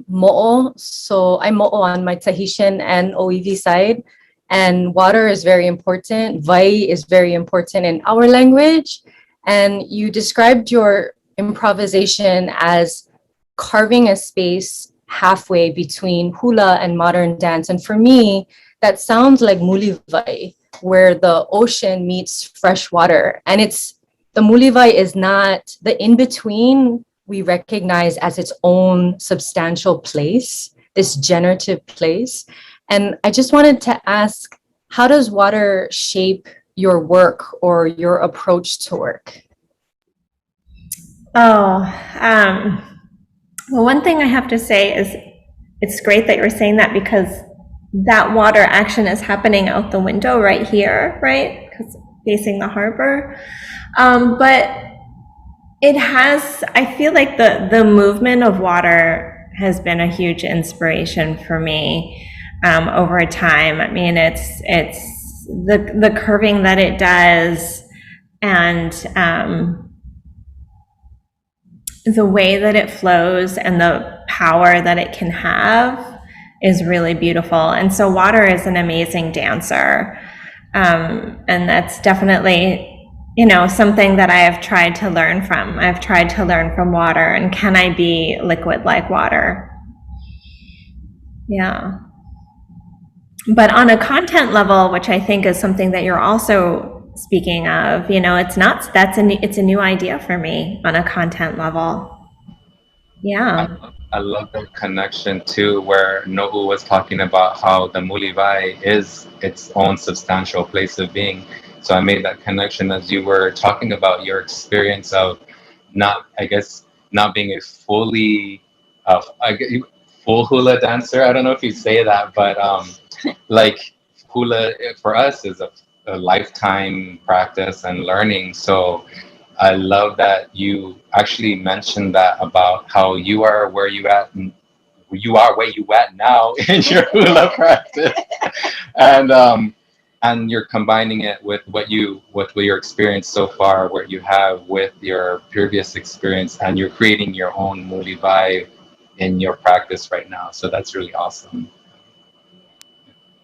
Mo'o, so I'm Mo'o on my Tahitian and Oiwi side, and water is very important. Vai is very important in our language, and you described your improvisation as carving a space halfway between hula and modern dance. And for me, that sounds like mulivai, where the ocean meets fresh water. And the mulivai is not the in-between we recognize as its own substantial place, this generative place. And I just wanted to ask, how does water shape your work or your approach to work? Oh, well, one thing I have to say is it's great that you're saying that, because that water action is happening out the window right here, right? Because facing the harbor. But it has, I feel like the movement of water has been a huge inspiration for me over time. I mean, it's the curving that it does, and the way that it flows and the power that it can have is really beautiful. And so water is an amazing dancer. And that's definitely, something that I have tried to learn from. I've tried to learn from water, and can I be liquid like water? Yeah. But on a content level, which I think is something that you're also speaking of, it's a new idea for me on a content level. Yeah. I love that connection too, where Nohu was talking about how the mulivai is its own substantial place of being. So I made that connection as you were talking about your experience of not being a full hula dancer. I don't know if you say that, but like hula for us is a lifetime practice and learning. So I love that you actually mentioned that about how you are where you at now in your hula practice, and you're combining it with what your experience so far, what you have with your previous experience, and you're creating your own mulivai in your practice right now. So that's really awesome.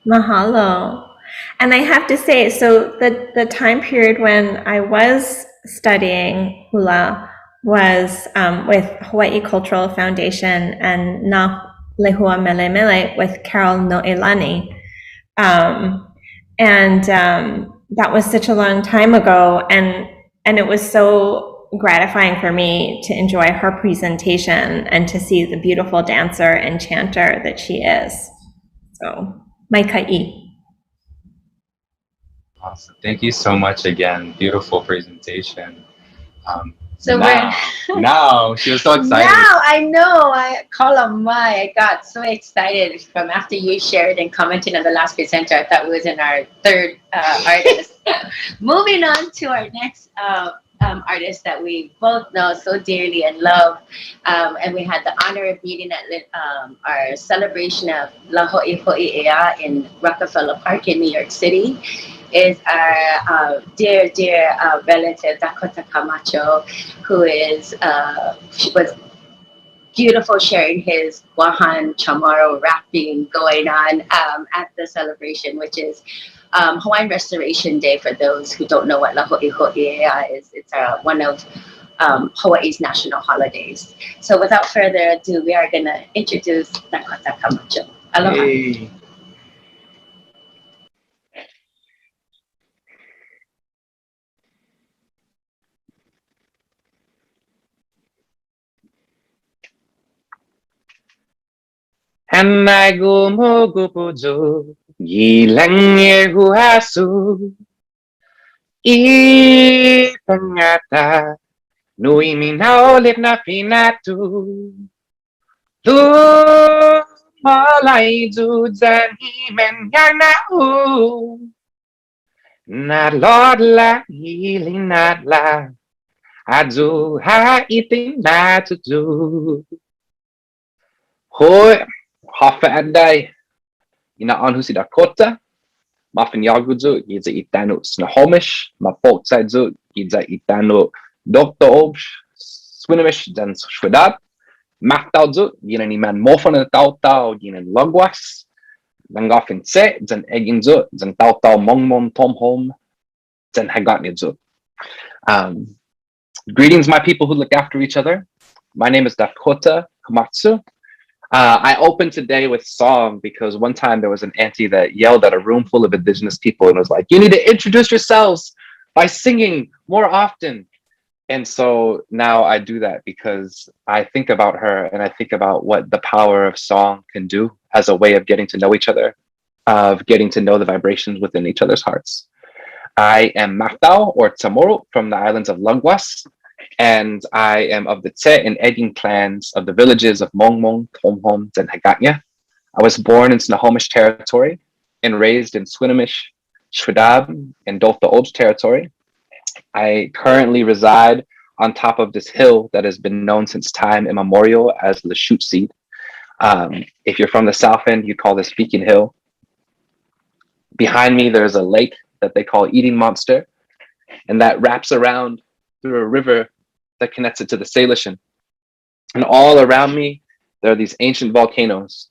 Mahalo. And I have to say, so the time period when I was studying hula was with Hawaii Cultural Foundation and Na Lehua Mele Mele with Carol No'elani. That was such a long time ago, and it was so gratifying for me to enjoy her presentation and to see the beautiful dancer and chanter that she is. So, Maikai. Awesome. Thank you so much again. Beautiful presentation. So now she was so excited. Now I know. I got so excited from after you shared and commented on the last presenter. I thought we was in our third artist. Moving on to our next artist that we both know so dearly and love, and we had the honor of meeting at our celebration of La Ho'iho'i'ea in Rockefeller Park in New York City, is our dear relative Dakota Camacho, who was beautiful, sharing his Wahan Chamorro rapping going on at the celebration, which is Hawaiian Restoration Day. For those who don't know what La Ho'iho'i'ea is, it's one of Hawaii's national holidays. So without further ado, we are going to introduce Dakota Camacho. Aloha. Hey. Hanago mogupujo, gilang huasu. Ipangata, nui minaulit na pinatu. Tu malay jujan himen yang nau. Na lord la healing not la. Adu ha iting na to do. Hoi. Hafa Adai, ina anhu si Dakota, Mafin Yaguzu, Giza Itano Snahomish, Mapotsazu, Giza Itano Dr. Obj, Swinamish, dan Shwedab, Machtauzu, Yinan Iman Mofan Tau Tau, Yinan Logwas, Langafin Se, dan Eginzu, dan Tau Tau Mongmon Tom Home, dan Hagatnizu. Greetings, my people who look after each other. My name is Dakota Komatsu. I opened today with song because one time there was an auntie that yelled at a room full of indigenous people and was like, you need to introduce yourselves by singing more often. And so now I do that because I think about her and I think about what the power of song can do as a way of getting to know each other, of getting to know the vibrations within each other's hearts. I am Mahtao or Tamoro from the islands of Lagwas, and I am of the Tse and Egin clans of the villages of Mongmong, Tomhom, and Hagatnya. I was born in Snohomish territory and raised in Swinomish, Shwedab, and Doltha Obj territory. I currently reside on top of this hill that has been known since time immemorial as the Shoot Seed. If you're from the south end, you call this Beacon Hill. Behind me, there's a lake that they call Eating Monster, and that wraps around through a river that connects it to the Salishan. And all around me, there are these ancient volcanoes.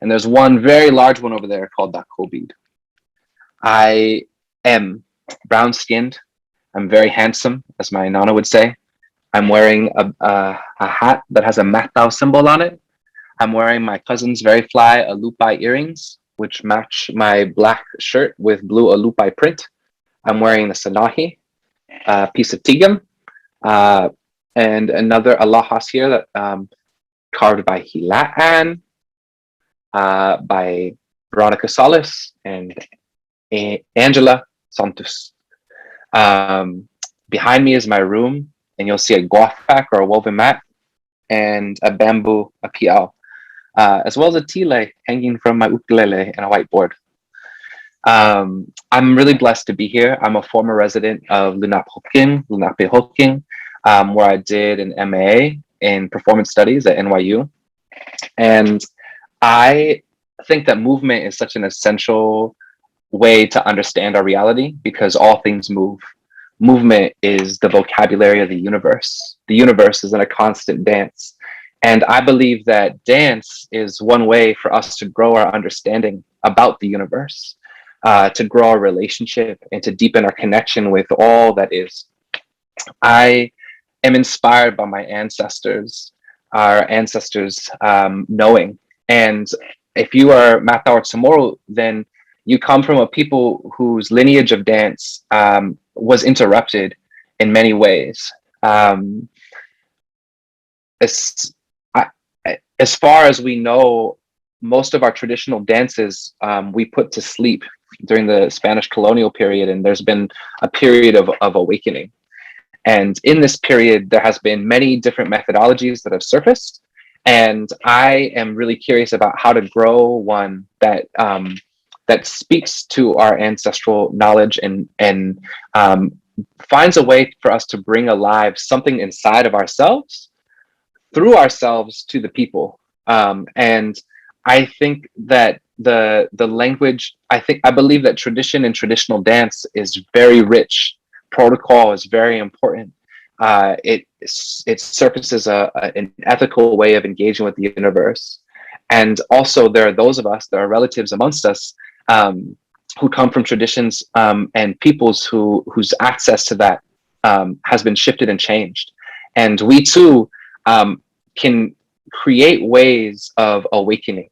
And there's one very large one over there called Dakobid. I am brown-skinned. I'm very handsome, as my nana would say. I'm wearing a hat that has a Matao symbol on it. I'm wearing my cousin's very fly Alupai earrings, which match my black shirt with blue Alupai print. I'm wearing the Sanahi, piece of tigam, and another alahas here that carved by Hilaan, by Veronica Solis and Angela Santos. Behind me is my room, and you'll see a guafak or a woven mat and a bamboo apiao, as well as a tile hanging from my ukulele and a whiteboard. I'm really blessed to be here. I'm a former resident of Lenape Hoking, where I did an MA in performance studies at NYU. And I think that movement is such an essential way to understand our reality because all things move. Movement is the vocabulary of the universe. The universe is in a constant dance. And I believe that dance is one way for us to grow our understanding about the universe, to grow our relationship and to deepen our connection with all that is. I am inspired by my ancestors, our ancestors knowing. And if you are Matao or Chamorro, then you come from a people whose lineage of dance was interrupted in many ways. As far as we know, most of our traditional dances we put to sleep during the Spanish colonial period, and there's been a period of awakening. And in this period, there has been many different methodologies that have surfaced. And I am really curious about how to grow one that that speaks to our ancestral knowledge and finds a way for us to bring alive something inside of ourselves through ourselves to the people. And I think that the language, I believe that tradition and traditional dance is very rich. Protocol is very important. It surfaces an ethical way of engaging with the universe. And also there are those of us, there are relatives amongst us who come from traditions and peoples whose access to that has been shifted and changed. And we too can create ways of awakening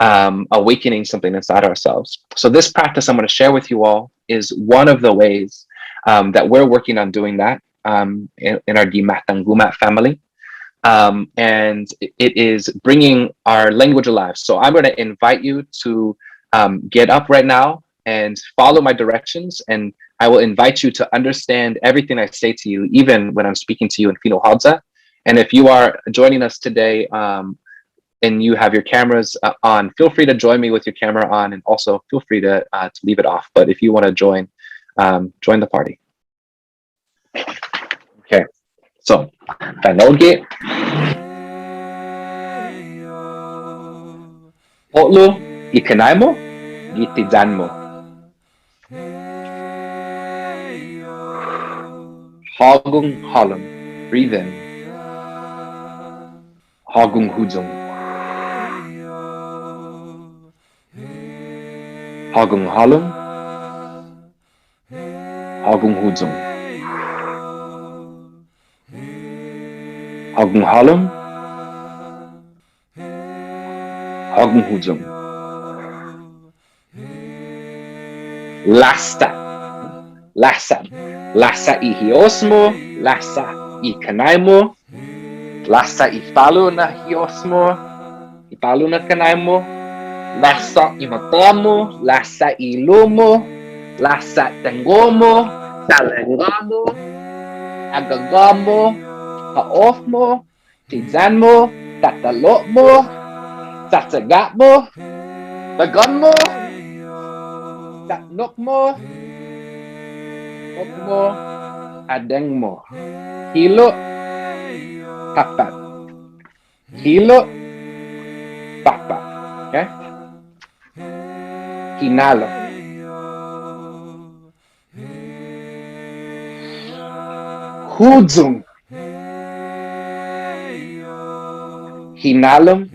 something inside ourselves. So this practice I'm going to share with you all is one of the ways that we're working on doing that in our Dimatangumat family. And it is bringing our language alive. So I'm going to invite you to get up right now and follow my directions. And I will invite you to understand everything I say to you, even when I'm speaking to you in Fino Hadza. And if you are joining us today and you have your cameras on, feel free to join me with your camera on, and also feel free to leave it off. But if you want to join the party. Okay, so Fanogi Otlu Ikanaimo Gitizanmo Hagung Halum. Breathe in. Hagung Hujung. Hagung Halum. Hagung Hujung. Hagung Halum. Hagung Hujung. Lasta. Lasa. Lasa I hiosmo. Lasa I kanaimo. Lasa I faluna hiosmo. I faluna kanaimo. Lasa I matamo. Lasa I lumo. Lasa tengomo. Salengamo. Agagamo. Haofmo. Tizanmo. Tatalotmo. Tatagapmo. Bagonmo. Tatnokmo. Okmo. Adengmo. Hilo. Papat. Hilo. Papat. Okay? Hinalo. Hujung. Hinalum.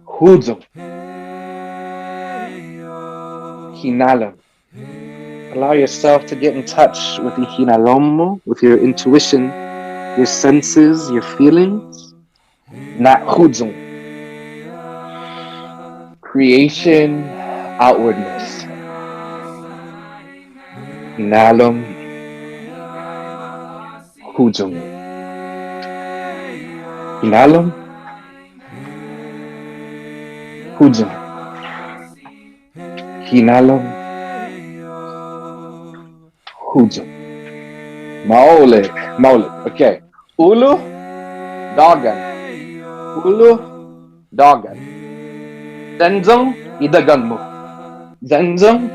Hujung. Hinalum. Allow yourself to get in touch with the hinalomo, with your intuition, your senses, your feelings. Not hujung. Creation, outwardness. Hinalum. Hujung. Hinalum. Hujung. Hinalum. Hujung. Maulik. Maulik. Okay. Ulu. Dogan. Ulu. Dogan. Zenzong. Idaganmo. Zenzong.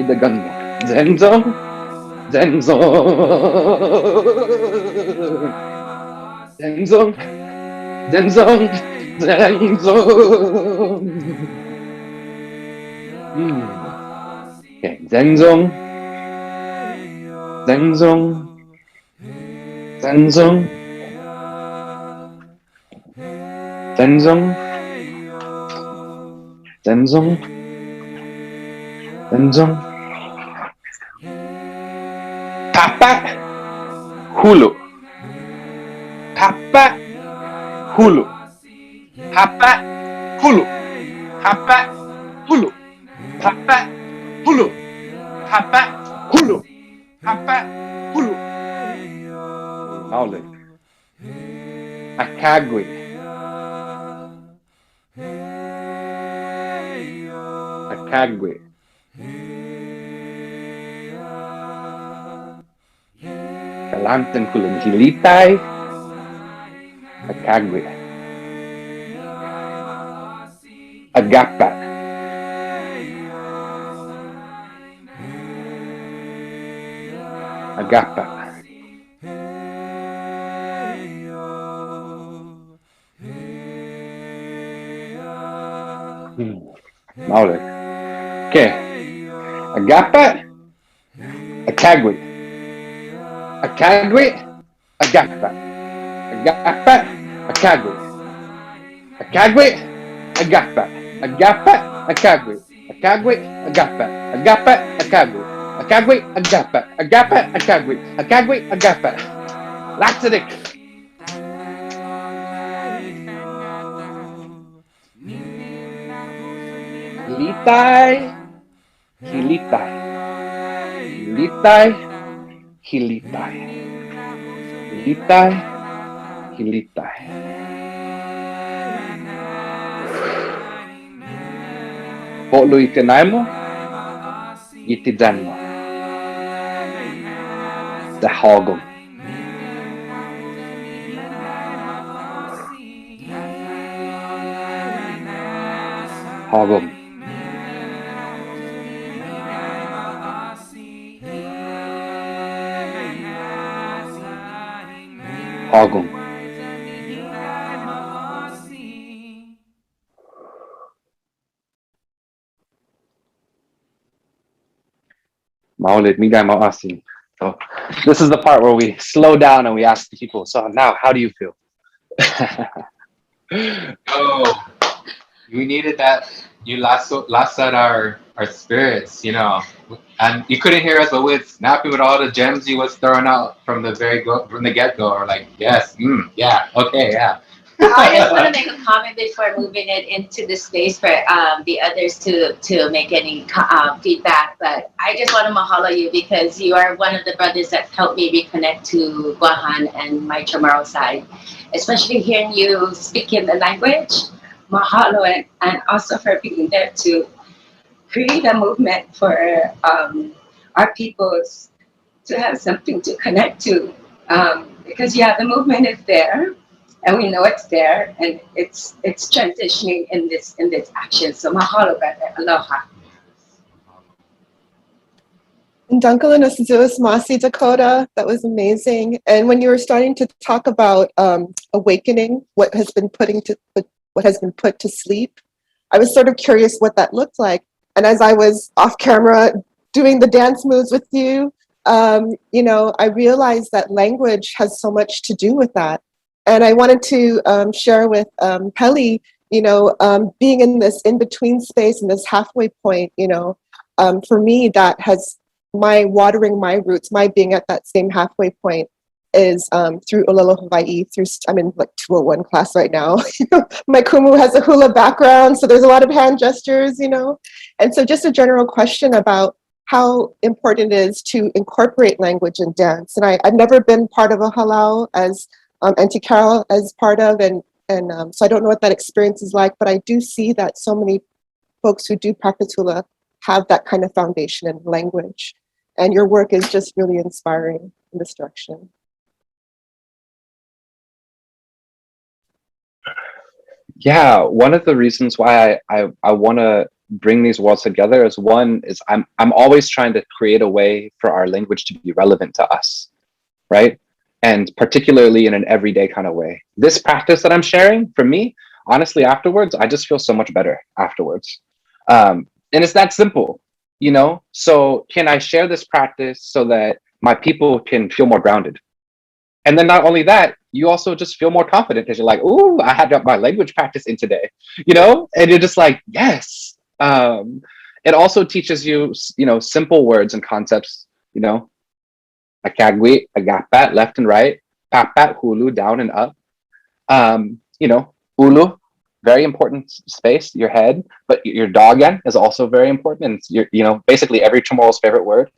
Idaganmo. Zenzong. Zenzong. Zenzong. Zenzong. Zenzong. Okay. Zenzong. Zenzong. Zenzong. Zenzong. Zenzong. Zenzong. Papa. Hulu. Papa. Hulu. Papa. Hulu. Papa. Hulu. Papa. Hulu. Papa. Hulu. Papa. Hulu. Knowledge. Akagwe. Akagwe. Kalantan kulung hilitay. Akagwe. Agapa. Agapa. Knowledge. Okay. Agapa. Akagwe. Akagwe. Agapa. Agapa. Akagwe. Akagwe. Agapa. Agapa. Akagwe. Akagwe. Agapa. Agapa. Akagwe. Akagwe. Agapa. Agapa. Akagwe. Akagwe. Agapa. Laxatic. Hilitai. Hilitai. Hilitai. Hilitai. Hilitai. Hilitai. Polo itinay mo, itidan mo. Sa hagong. Hagong. Hagong. Maulid migai ma'asin. So this is the part where we slow down and we ask the people, so now, how do you feel? Oh, we needed that. You lasted our spirits, you know, and you couldn't hear us, but with snapping with all the gems he was throwing out from the from the get go. Or like, yes, yeah, okay, yeah. I just want to make a comment before moving it into the space for the others to make any feedback. But I just want to mahalo you because you are one of the brothers that helped me reconnect to Guahan and my Chamorro side, especially hearing you speak in the language. Mahalo, and also for being there to create a movement for our peoples to have something to connect to. Because yeah, the movement is there, and we know it's there, and it's transitioning in this action. So mahalo, brother. Aloha. Duncan Masi Dakota, that was amazing. And when you were starting to talk about awakening, what has been put to sleep, I was sort of curious what that looked like. And as I was off camera doing the dance moves with you, you know, I realized that language has so much to do with that. And I wanted to share with Peli, you know, being in this in-between space and this halfway point, you know, for me, that has my watering my roots, my being at that same halfway point is through Olelo Hawaii, I'm in like 201 class right now. My kumu has a hula background, so there's a lot of hand gestures, you know. And so just a general question about how important it is to incorporate language in dance. And I've never been part of a halau as Auntie Carol as part of, and so I don't know what that experience is like, but I do see that so many folks who do practice hula have that kind of foundation in language. And your work is just really inspiring in this direction. Yeah, one of the reasons why I want to bring these worlds together is I'm always trying to create a way for our language to be relevant to us, right? And particularly in an everyday kind of way. This practice that I'm sharing, for me, honestly, afterwards, I just feel so much better afterwards. And it's that simple, you know? So can I share this practice so that my people can feel more grounded? And then not only that, you also just feel more confident because you're like, ooh, I had my language practice in today, you know? And you're just like, yes. It also teaches you, you know, simple words and concepts, you know, akagwi, agapat, left and right, papat, hulu, down and up. You know, ulu, very important space, your head, but your dogan is also very important. And your, you know, basically every Chamorro's favorite word.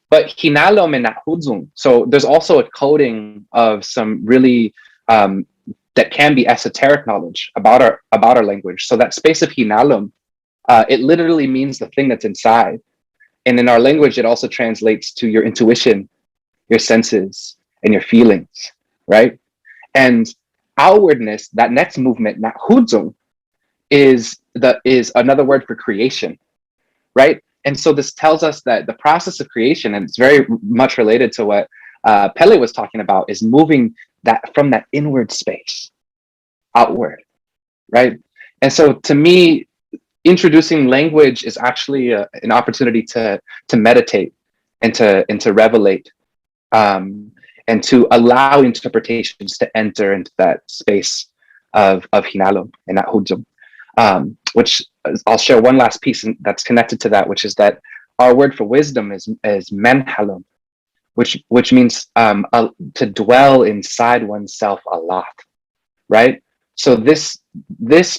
But hinalom and nahudzum. So there's also a coding of some really that can be esoteric knowledge about our language. So that space of hinalom, it literally means the thing that's inside. And in our language, it also translates to your intuition, your senses, and your feelings, right? And outwardness, that next movement, nahudzum, is another word for creation, right? And so this tells us that the process of creation, and it's very much related to what Pele was talking about, is moving that from that inward space outward, right? And so to me, introducing language is actually an opportunity to meditate and to revelate, and to allow interpretations to enter into that space of hinalum and nahudzum. Which I'll share one last piece that's connected to that, which is that our word for wisdom is menhalum, which means to dwell inside oneself a lot, right? So this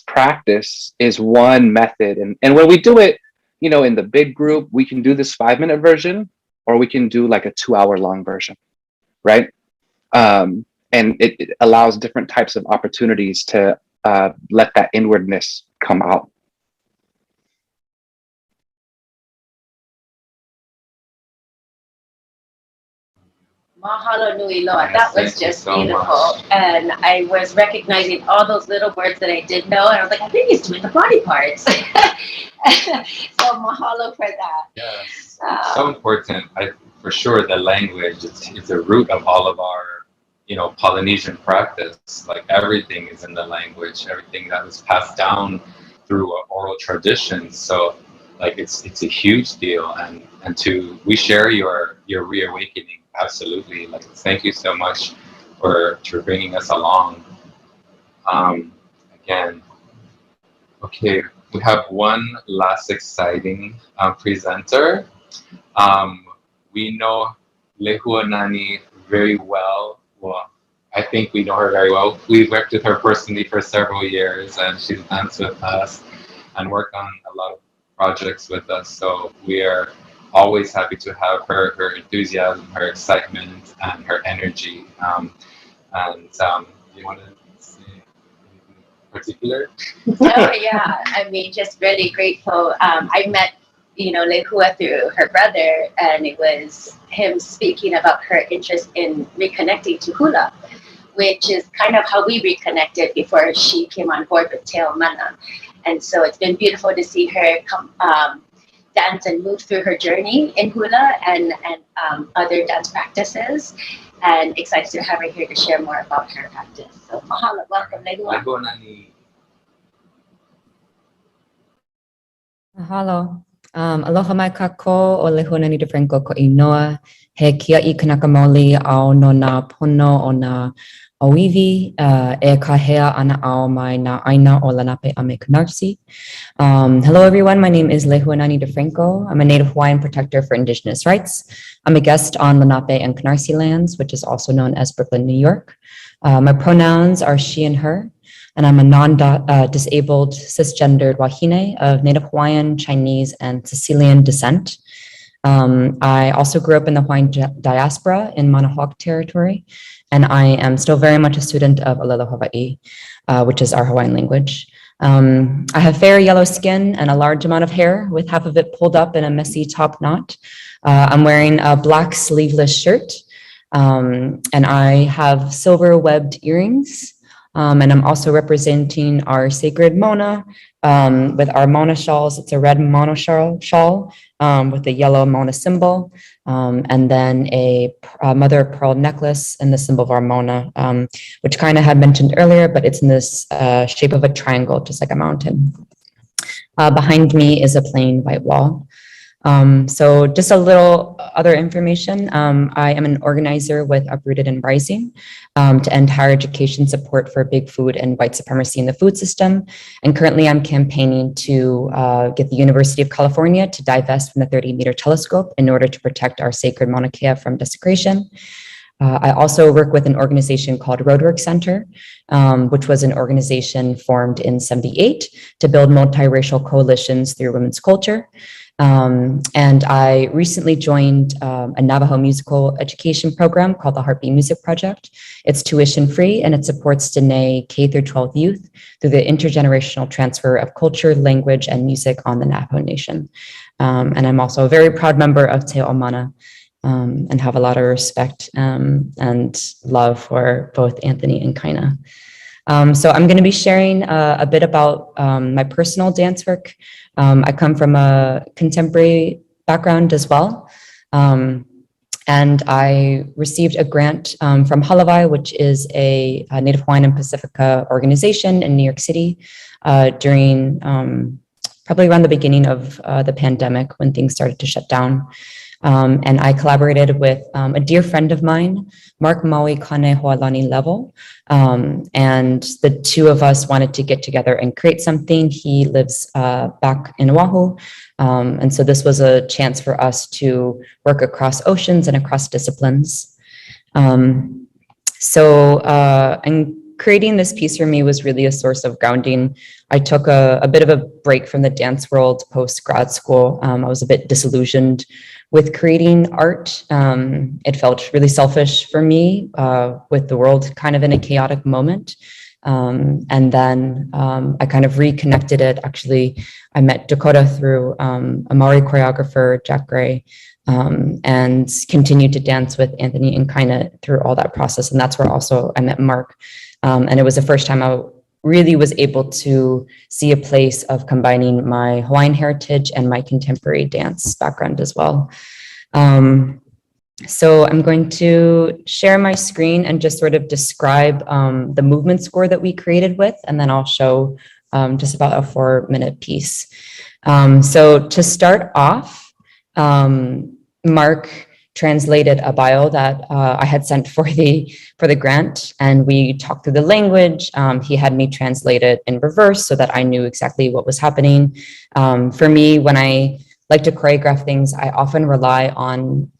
practice is one method, and when we do it, you know, in the big group, we can do this 5-minute version, or we can do like a 2-hour-long version, right? And it allows different types of opportunities to let that inwardness come out. Mahalo nui loa. That was just beautiful. And I was recognizing all those little words that I did know. And I was like, I think he's doing the body parts. So mahalo for that. Yes. So important. For sure, the language is the root of all of our, you know, Polynesian practice. Like everything is in the language, everything that was passed down through oral traditions. So like it's a huge deal, and to we share your reawakening, absolutely. Like, thank you so much for bringing us along. Again, okay, we have one last exciting presenter. We know Lehuanani very well. Well, I think we know her very well. We've worked with her personally for several years, and she's danced with us and worked on a lot of projects with us. So we are always happy to have her enthusiasm, her excitement, and her energy. You want to say anything particular? Oh yeah, I mean, just really grateful. I met, Lehua through her brother, and it was him speaking about her interest in reconnecting to hula, which is kind of how we reconnected before she came on board with Te Mana. And so it's been beautiful to see her come dance and move through her journey in hula and other dance practices. And excited to have her here to share more about her practice. So mahalo, welcome, Lehua. Mahalo. Aloha mai kako o Lehuanani DeFranco ko inoa. He kia I kanakamoli ao no na pono o na oiwi e ka hea ana ao mai na aina o Lenape Ame Canarsie. Hello everyone, my name is Lehuanani DeFranco. I'm a Native Hawaiian protector for Indigenous rights. I'm a guest on Lenape and Canarsie lands, which is also known as Brooklyn, New York. My pronouns are she and her. And I'm a non-disabled cisgendered Wahine of Native Hawaiian, Chinese, and Sicilian descent. I also grew up in the Hawaiian diaspora in Manahoac territory, and I am still very much a student of Olelo Hawaii, which is our Hawaiian language. I have fair yellow skin and a large amount of hair with half of it pulled up in a messy top knot. I'm wearing a black sleeveless shirt, and I have silver webbed earrings. And I'm also representing our sacred Mona with our Mona shawls. It's a red Mona shawl with a yellow Mona symbol, and then a mother of pearl necklace and the symbol of our Mona, which kind of had mentioned earlier, but it's in this shape of a triangle, just like a mountain. Behind me is a plain white wall. So just a little other information. I am an organizer with Uprooted and Rising to end higher education support for big food and white supremacy in the food system. And currently I'm campaigning to get the University of California to divest from the 30-meter telescope in order to protect our sacred Mauna Kea from desecration. I also work with an organization called Roadwork Center, which was an organization formed in '78 to build multiracial coalitions through women's culture. And I recently joined a Navajo musical education program called the Heartbeat Music Project. It's tuition free and it supports Dene K through 12 youth through the intergenerational transfer of culture, language, and music on the Navajo Nation. And I'm also a very proud member of Te Mana and have a lot of respect and love for both Anthony and Kaina. So I'm going to be sharing a bit about my personal dance work. I come from a contemporary background as well. And I received a grant from Halavai, which is a Native Hawaiian and Pacifica organization in New York City during probably around the beginning of the pandemic when things started to shut down. And I collaborated with a dear friend of mine, Mark Maui Kane Hoalani Level. And the two of us wanted to get together and create something. He lives back in Oahu. And so this was a chance for us to work across oceans and across disciplines. And creating this piece for me was really a source of grounding. I took a bit of a break from the dance world post grad school. I was a bit disillusioned with creating art. It felt really selfish for me with the world kind of in a chaotic moment. And then I kind of reconnected it. Actually, I met Dakota through a Maori choreographer, Jack Gray, and continued to dance with Anthony and Kaina through all that process. And that's where also I met Mark. And it was the first time I really was able to see a place of combining my Hawaiian heritage and my contemporary dance background as well. So I'm going to share my screen and just sort of describe the movement score that we created with, and then I'll show just about a 4-minute piece. So to start off, Mark translated a bio that I had sent for the grant, and we talked through the language. He had me translate it in reverse so that I knew exactly what was happening. For me, when I like to choreograph things, I often rely on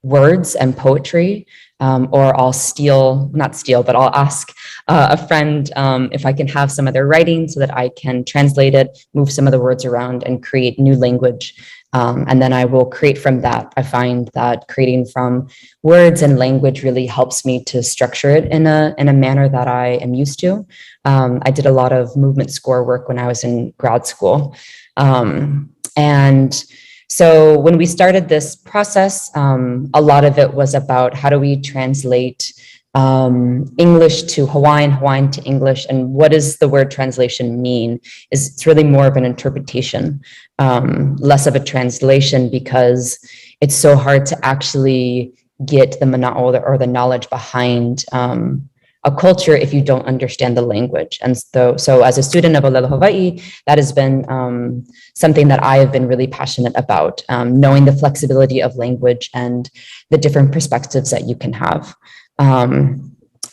words and poetry, or I'll but I'll ask a friend if I can have some of their writing so that I can translate it, move some of the words around, and create new language. And then I will create from that. I find that creating from words and language really helps me to structure it in a manner that I am used to. I did a lot of movement score work when I was in grad school. And so when we started this process, a lot of it was about how do we translate English to Hawaiian, Hawaiian to English, and what does the word translation mean? It's really more of an interpretation, less of a translation, because it's so hard to actually get the mana'o or the knowledge behind a culture if you don't understand the language. And so as a student of Olelo Hawaii, that has been something that I have been really passionate about, knowing the flexibility of language and the different perspectives that you can have.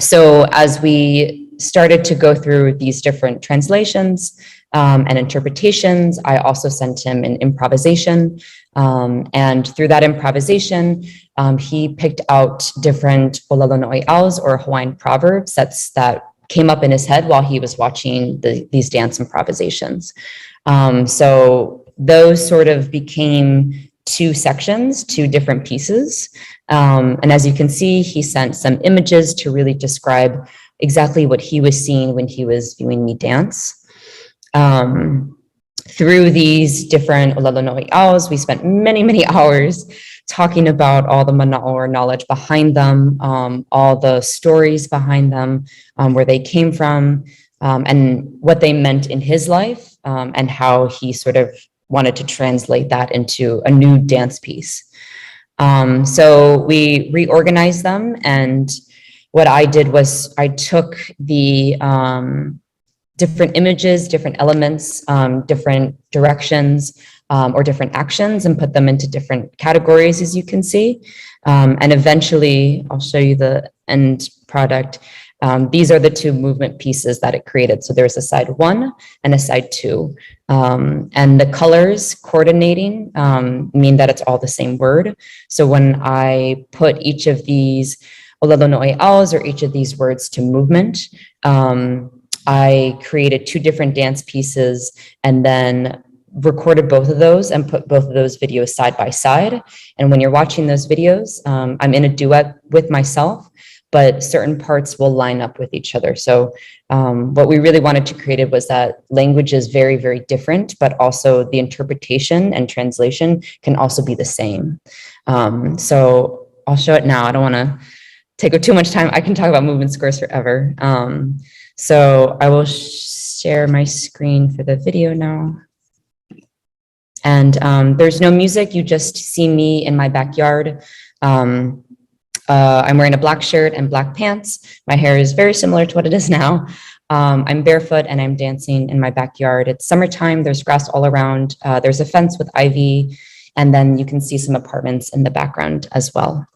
So as we started to go through these different translations and interpretations, I also sent him an improvisation. And through that improvisation, he picked out different olelo no'e'aus, or Hawaiian proverbs that came up in his head while he was watching these dance improvisations. So those sort of became two sections, two different pieces. And as you can see, he sent some images to really describe exactly what he was seeing when he was viewing me dance. Through these different olelo no'e'aus, we spent many, many hours talking about all the mana'o or knowledge behind them, all the stories behind them, where they came from, and what they meant in his life, and how he sort of wanted to translate that into a new dance piece. So we reorganized them, and what I did was I took the different images, different elements, different directions, or different actions, and put them into different categories, as you can see. And eventually, I'll show you the end product. These are the two movement pieces that it created. So there's a side 1 and a side 2. And the colors coordinating mean that it's all the same word. So when I put each of these olelo no'e'aus, or each of these words to movement, I created 2 different dance pieces and then recorded both of those and put both of those videos side by side. And when you're watching those videos, I'm in a duet with myself, but certain parts will line up with each other. So what we really wanted to create was that language is very, very different, but also the interpretation and translation can also be the same. So I'll show it now. I don't want to take up too much time. I can talk about movement scores forever. So I will share my screen for the video now. And there's no music, you just see me in my backyard. I'm wearing a black shirt and black pants. My hair is very similar to what it is now. I'm barefoot and I'm dancing in my backyard. It's summertime, there's grass all around. There's a fence with ivy, and then you can see some apartments in the background as well.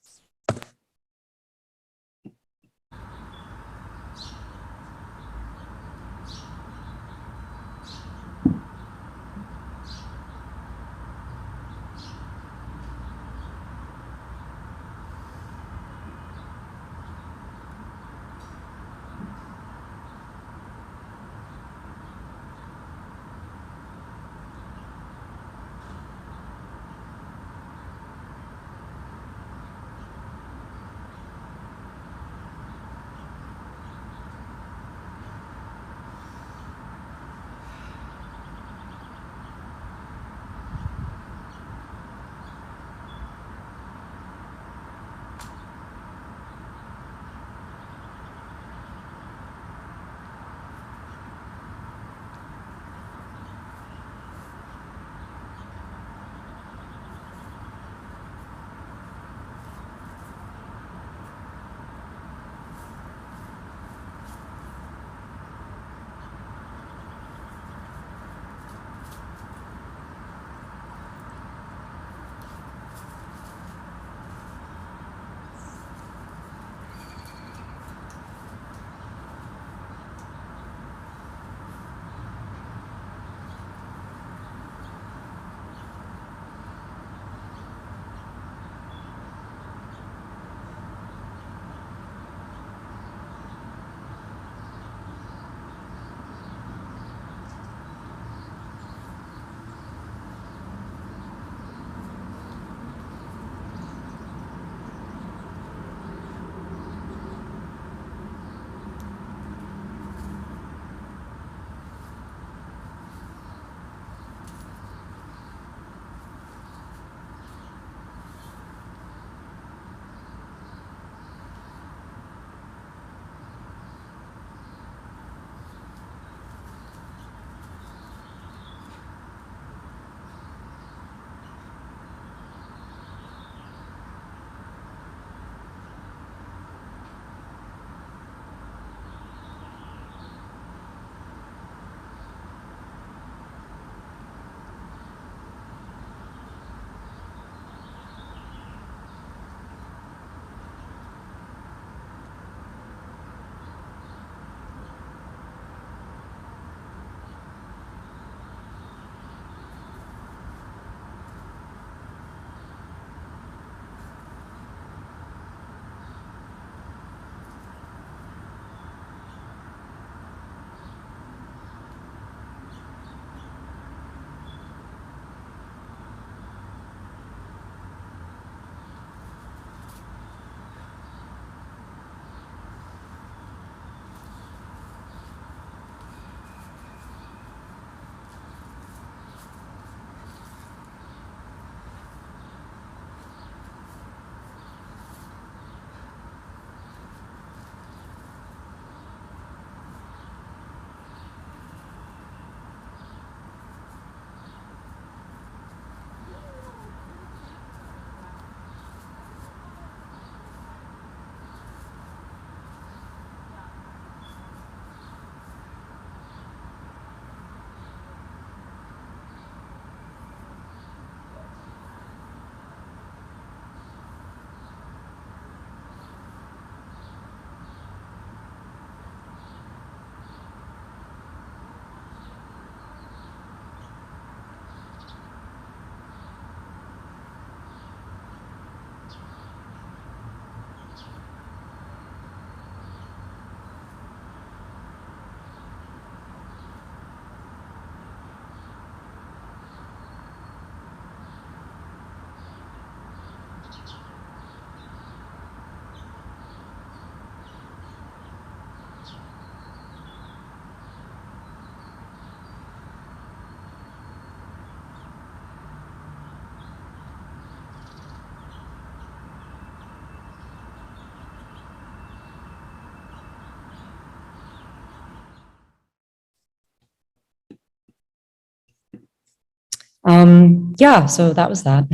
Yeah, so that was that.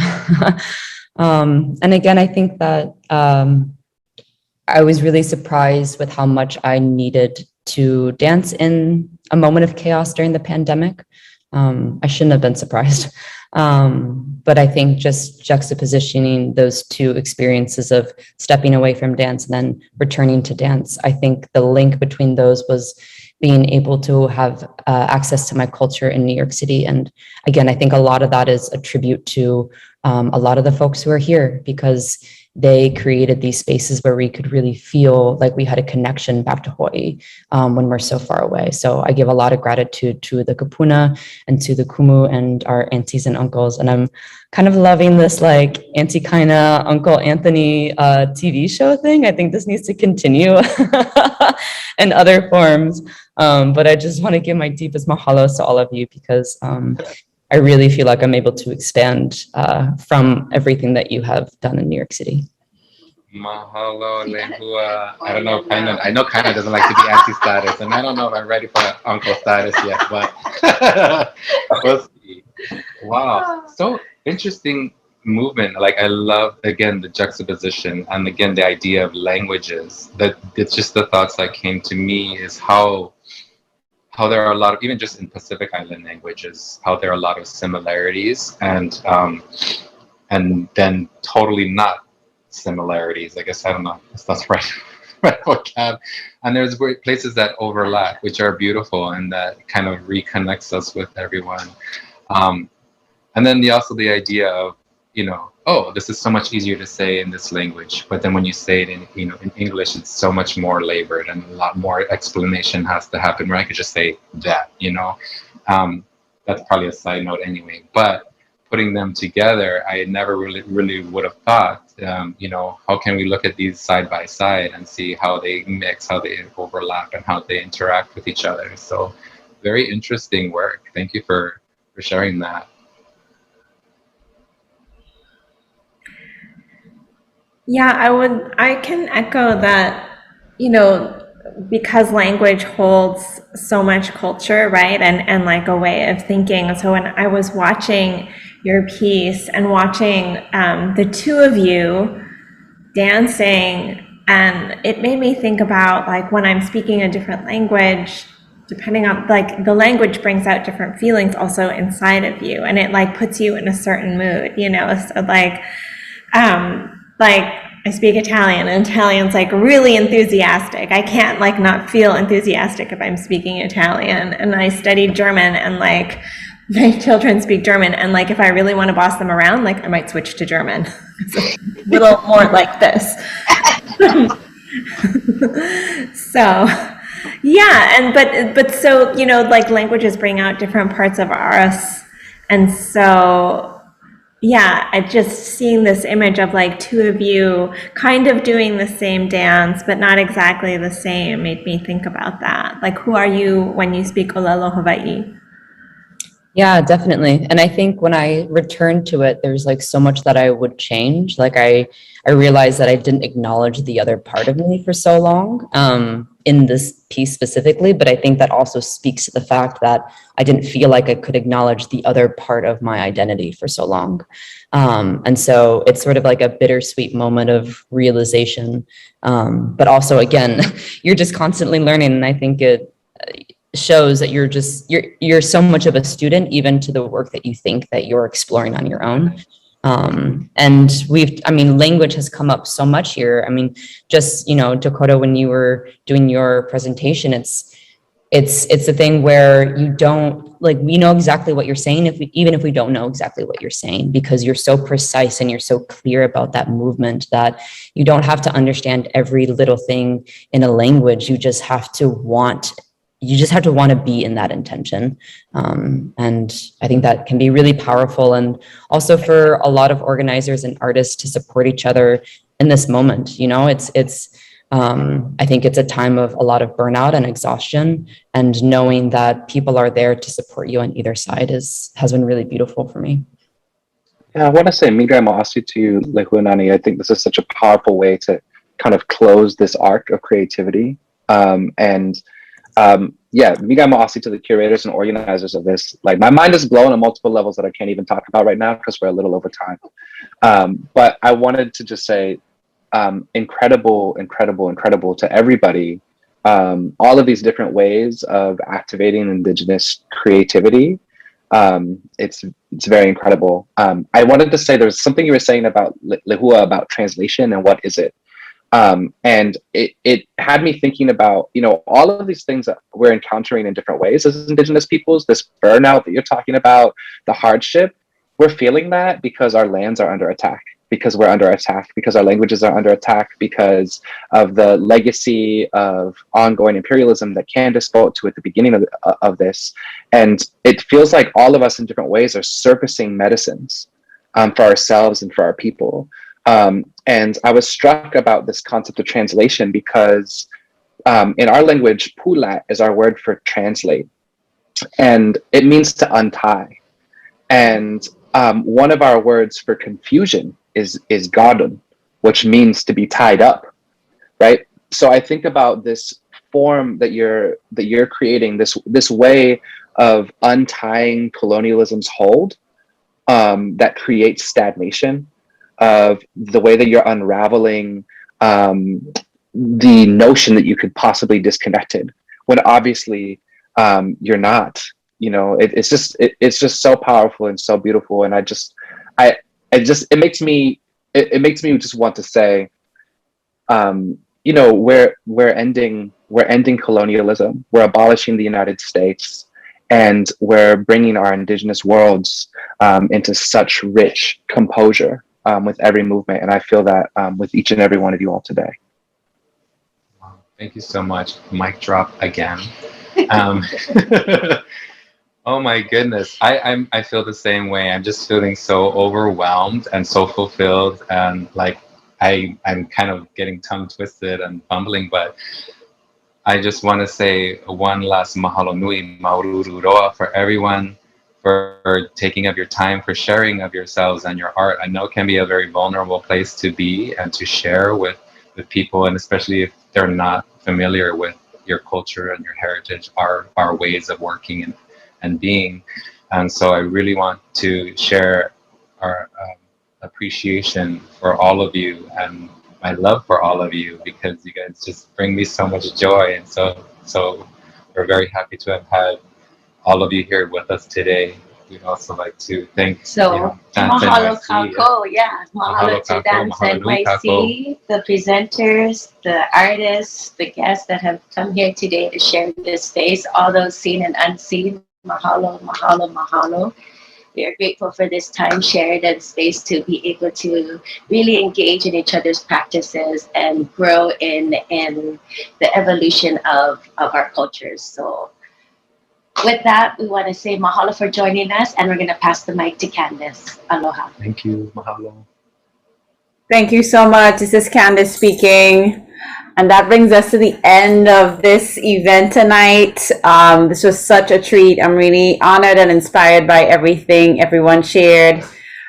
And again, I think that I was really surprised with how much I needed to dance in a moment of chaos during the pandemic. I shouldn't have been surprised. But I think just juxtapositioning those two experiences of stepping away from dance and then returning to dance, I think the link between those was being able to have access to my culture in New York City. And again, I think a lot of that is a tribute to a lot of the folks who are here, because they created these spaces where we could really feel like we had a connection back to Hawaii when we're so far away. So I give a lot of gratitude to the Kapuna and to the Kumu and our aunties and uncles. And I'm kind of loving this like Auntie Kaina, Uncle Anthony TV show thing. I think this needs to continue in other forms. But I just want to give my deepest mahalos to all of you, because I really feel like I'm able to expand from everything that you have done in New York City. Mahalo, Lehua. I don't know, I know Kaina doesn't like to be anti-status, and I don't know if I'm ready for uncle status yet, but we'll see. Wow, so interesting movement. Like, I love, again, the juxtaposition, and again, the idea of languages. That it's just the thoughts that came to me is how there are a lot of, even just in Pacific Island languages, how there are a lot of similarities and then totally not similarities. I guess, I don't know if that's right vocab. And there's places that overlap, which are beautiful and that kind of reconnects us with everyone. And then also the idea of, oh, this is so much easier to say in this language, but then when you say it in English, it's so much more labored and a lot more explanation has to happen, where I could just say that, that's probably a side note anyway, but putting them together, I never really would have thought, how can we look at these side by side and see how they mix, how they overlap, and how they interact with each other. So very interesting work. Thank you for sharing that. Yeah, I can echo that, because language holds so much culture, right? And like a way of thinking. So when I was watching your piece and watching the two of you dancing, and it made me think about, like, when I'm speaking a different language, depending on, like, the language brings out different feelings also inside of you, and it like puts you in a certain mood, so like I speak Italian, and Italian's like really enthusiastic. I can't like not feel enthusiastic if I'm speaking Italian. And I studied German, and like my children speak German, and like if I really want to boss them around, like I might switch to German. It's a little more like this. So yeah, and but so like languages bring out different parts of us, and so yeah, I just seeing this image of like two of you kind of doing the same dance, but not exactly the same, made me think about that. Like, who are you when you speak Olelo Hawaii? Yeah, definitely. And I think when I returned to it, there's like so much that I would change. Like I realized that I didn't acknowledge the other part of me for so long in this piece specifically, but I think that also speaks to the fact that I didn't feel like I could acknowledge the other part of my identity for so long. And so it's sort of like a bittersweet moment of realization. But also, again, you're just constantly learning. And I think it shows that you're so much of a student, even to the work that you think that you're exploring on your own. And language has come up so much here. I mean, just, Dakota, when you were doing your presentation, it's the thing where you don't, like, we know exactly what you're saying, even if we don't know exactly what you're saying, because you're so precise and you're so clear about that movement that you don't have to understand every little thing in a language. You just have to want to be in that intention. And I think that can be really powerful. And also for a lot of organizers and artists to support each other in this moment, I think it's a time of a lot of burnout and exhaustion, and knowing that people are there to support you on either side has been really beautiful for me. Yeah, I want to say migai ma'asi to you, Lehuanani. I think this is such a powerful way to kind of close this arc of creativity. miga ma'asi to the curators and organizers of this. Like, my mind is blown on multiple levels that I can't even talk about right now because we're a little over time. But I wanted to just say, incredible to everybody. All of these different ways of activating Indigenous creativity. It's very incredible. I wanted to say, there's something you were saying about Lehua, about translation and what is it? And it had me thinking about, all of these things that we're encountering in different ways as Indigenous peoples, this burnout that you're talking about, the hardship, we're feeling that because our lands are under attack, because we're under attack, because our languages are under attack, because of the legacy of ongoing imperialism that Candace spoke to at the beginning of this. And it feels like all of us in different ways are surfacing medicines for ourselves and for our people. And I was struck about this concept of translation because in our language, pula is our word for translate, and it means to untie. And one of our words for confusion is gadon, which means to be tied up, right? So I think about this form that you're creating, this way of untying colonialism's hold that creates stagnation, of the way that you're unraveling the notion that you could possibly disconnect it, when obviously you're not. It's just so powerful and so beautiful, and it makes me just want to say, we're ending colonialism, we're abolishing the United States, and we're bringing our Indigenous worlds into such rich composure with every movement. And I feel that with each and every one of you all today. Wow, thank you so much. Mic drop again. Oh my goodness, I feel the same way. I'm just feeling so overwhelmed and so fulfilled, and like I'm kind of getting tongue twisted and fumbling, but I just want to say one last mahalo nui maururu roa for everyone, for taking of your time, for sharing of yourselves and your art. I know it can be a very vulnerable place to be and to share with people, and especially if they're not familiar with your culture and your heritage, our ways of working and being. And so I really want to share our appreciation for all of you and my love for all of you, because you guys just bring me so much joy. And so we're very happy to have had all of you here with us today. We'd also like to thank mahalo kako, mahalo to Dance NYC, the presenters, the artists, the guests that have come here today to share this space, all those seen and unseen. Mahalo, mahalo, mahalo. We are grateful for this time shared and space to be able to really engage in each other's practices and grow in the evolution of our cultures. So with that, we want to say mahalo for joining us, and we're going to pass the mic to Candace. Aloha. Thank you. Mahalo. Thank you so much. This is Candace speaking. And that brings us to the end of this event tonight. This was such a treat. I'm really honored and inspired by everything everyone shared.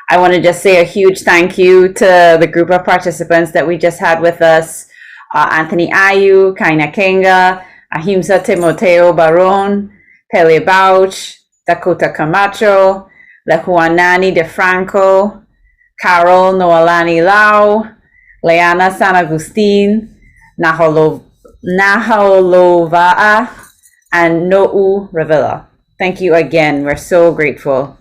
I want to just say a huge thank you to the group of participants that we just had with us. Anthony Ayu, Kaina Kenga, Ahimsa Timoteo Baron, Pele Bauch, Dakota Camacho, Lehuanani DeFranco, Carol Noalani Lau, Leana San Agustin, Nahaolova'a, and No'u Ravilla. Thank you again. We're so grateful.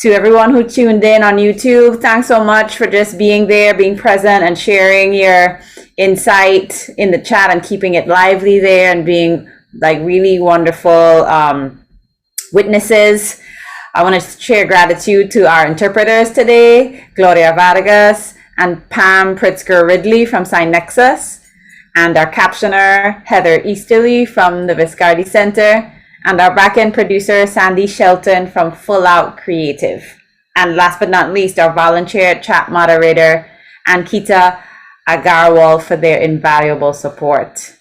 To everyone who tuned in on YouTube, thanks so much for just being there, being present, and sharing your insight in the chat and keeping it lively there and being like really wonderful witnesses. I want to share gratitude to our interpreters today, Gloria Vargas and Pam Pritzker-Ridley from Sign Nexus, and our captioner, Heather Easterly from the Viscardi Center, and our back-end producer, Sandy Shelton from Full Out Creative. And last but not least, our volunteer chat moderator, Ankita Agarwal, for their invaluable support.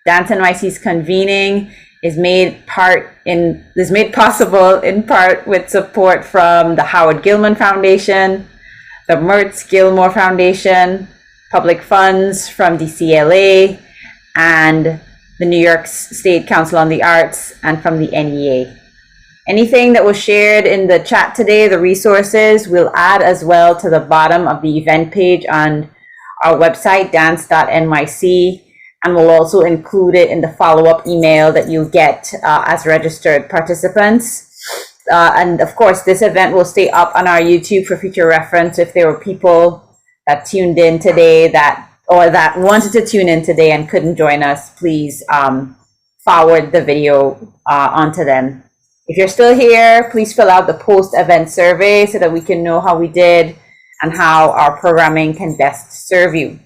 Dance NYC's convening is made possible in part with support from the Howard Gilman Foundation, the Mertz Gilmore Foundation, public funds from DCLA, and the New York State Council on the Arts, and from the NEA. Anything that was shared in the chat today, the resources, we'll add as well to the bottom of the event page on our website, dance.nyc, and we'll also include it in the follow-up email that you get as registered participants. And of course, this event will stay up on our YouTube for future reference. If there were people that tuned in today that wanted to tune in today and couldn't join us, please forward the video onto them. If you're still here, please fill out the post-event survey so that we can know how we did and how our programming can best serve you.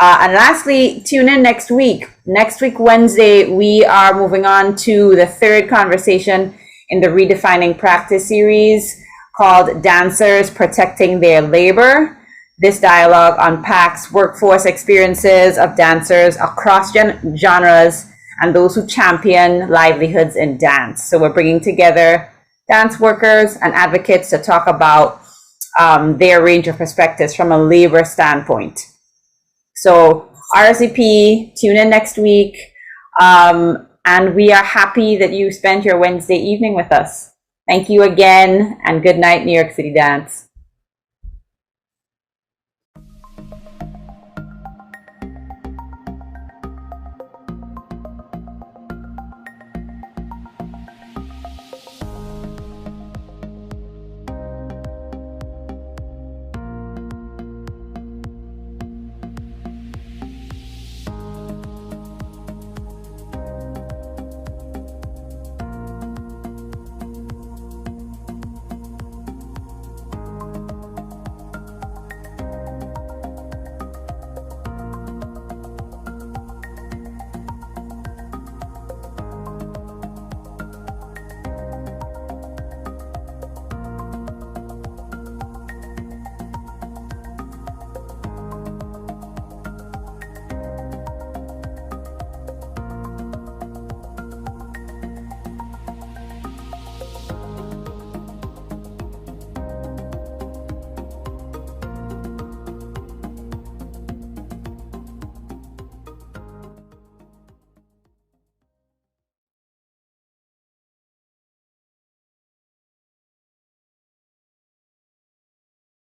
And lastly, tune in next week. Next week, Wednesday, we are moving on to the third conversation in the Redefining practice series called Dancers Protecting Their Labor. This dialogue unpacks workforce experiences of dancers across genres and those who champion livelihoods in dance. So we're bringing together dance workers and advocates to talk about their range of perspectives from a labor standpoint. So RSVP, tune in next week. And we are happy that you spent your Wednesday evening with us. Thank you again, and good night, New York City Dance.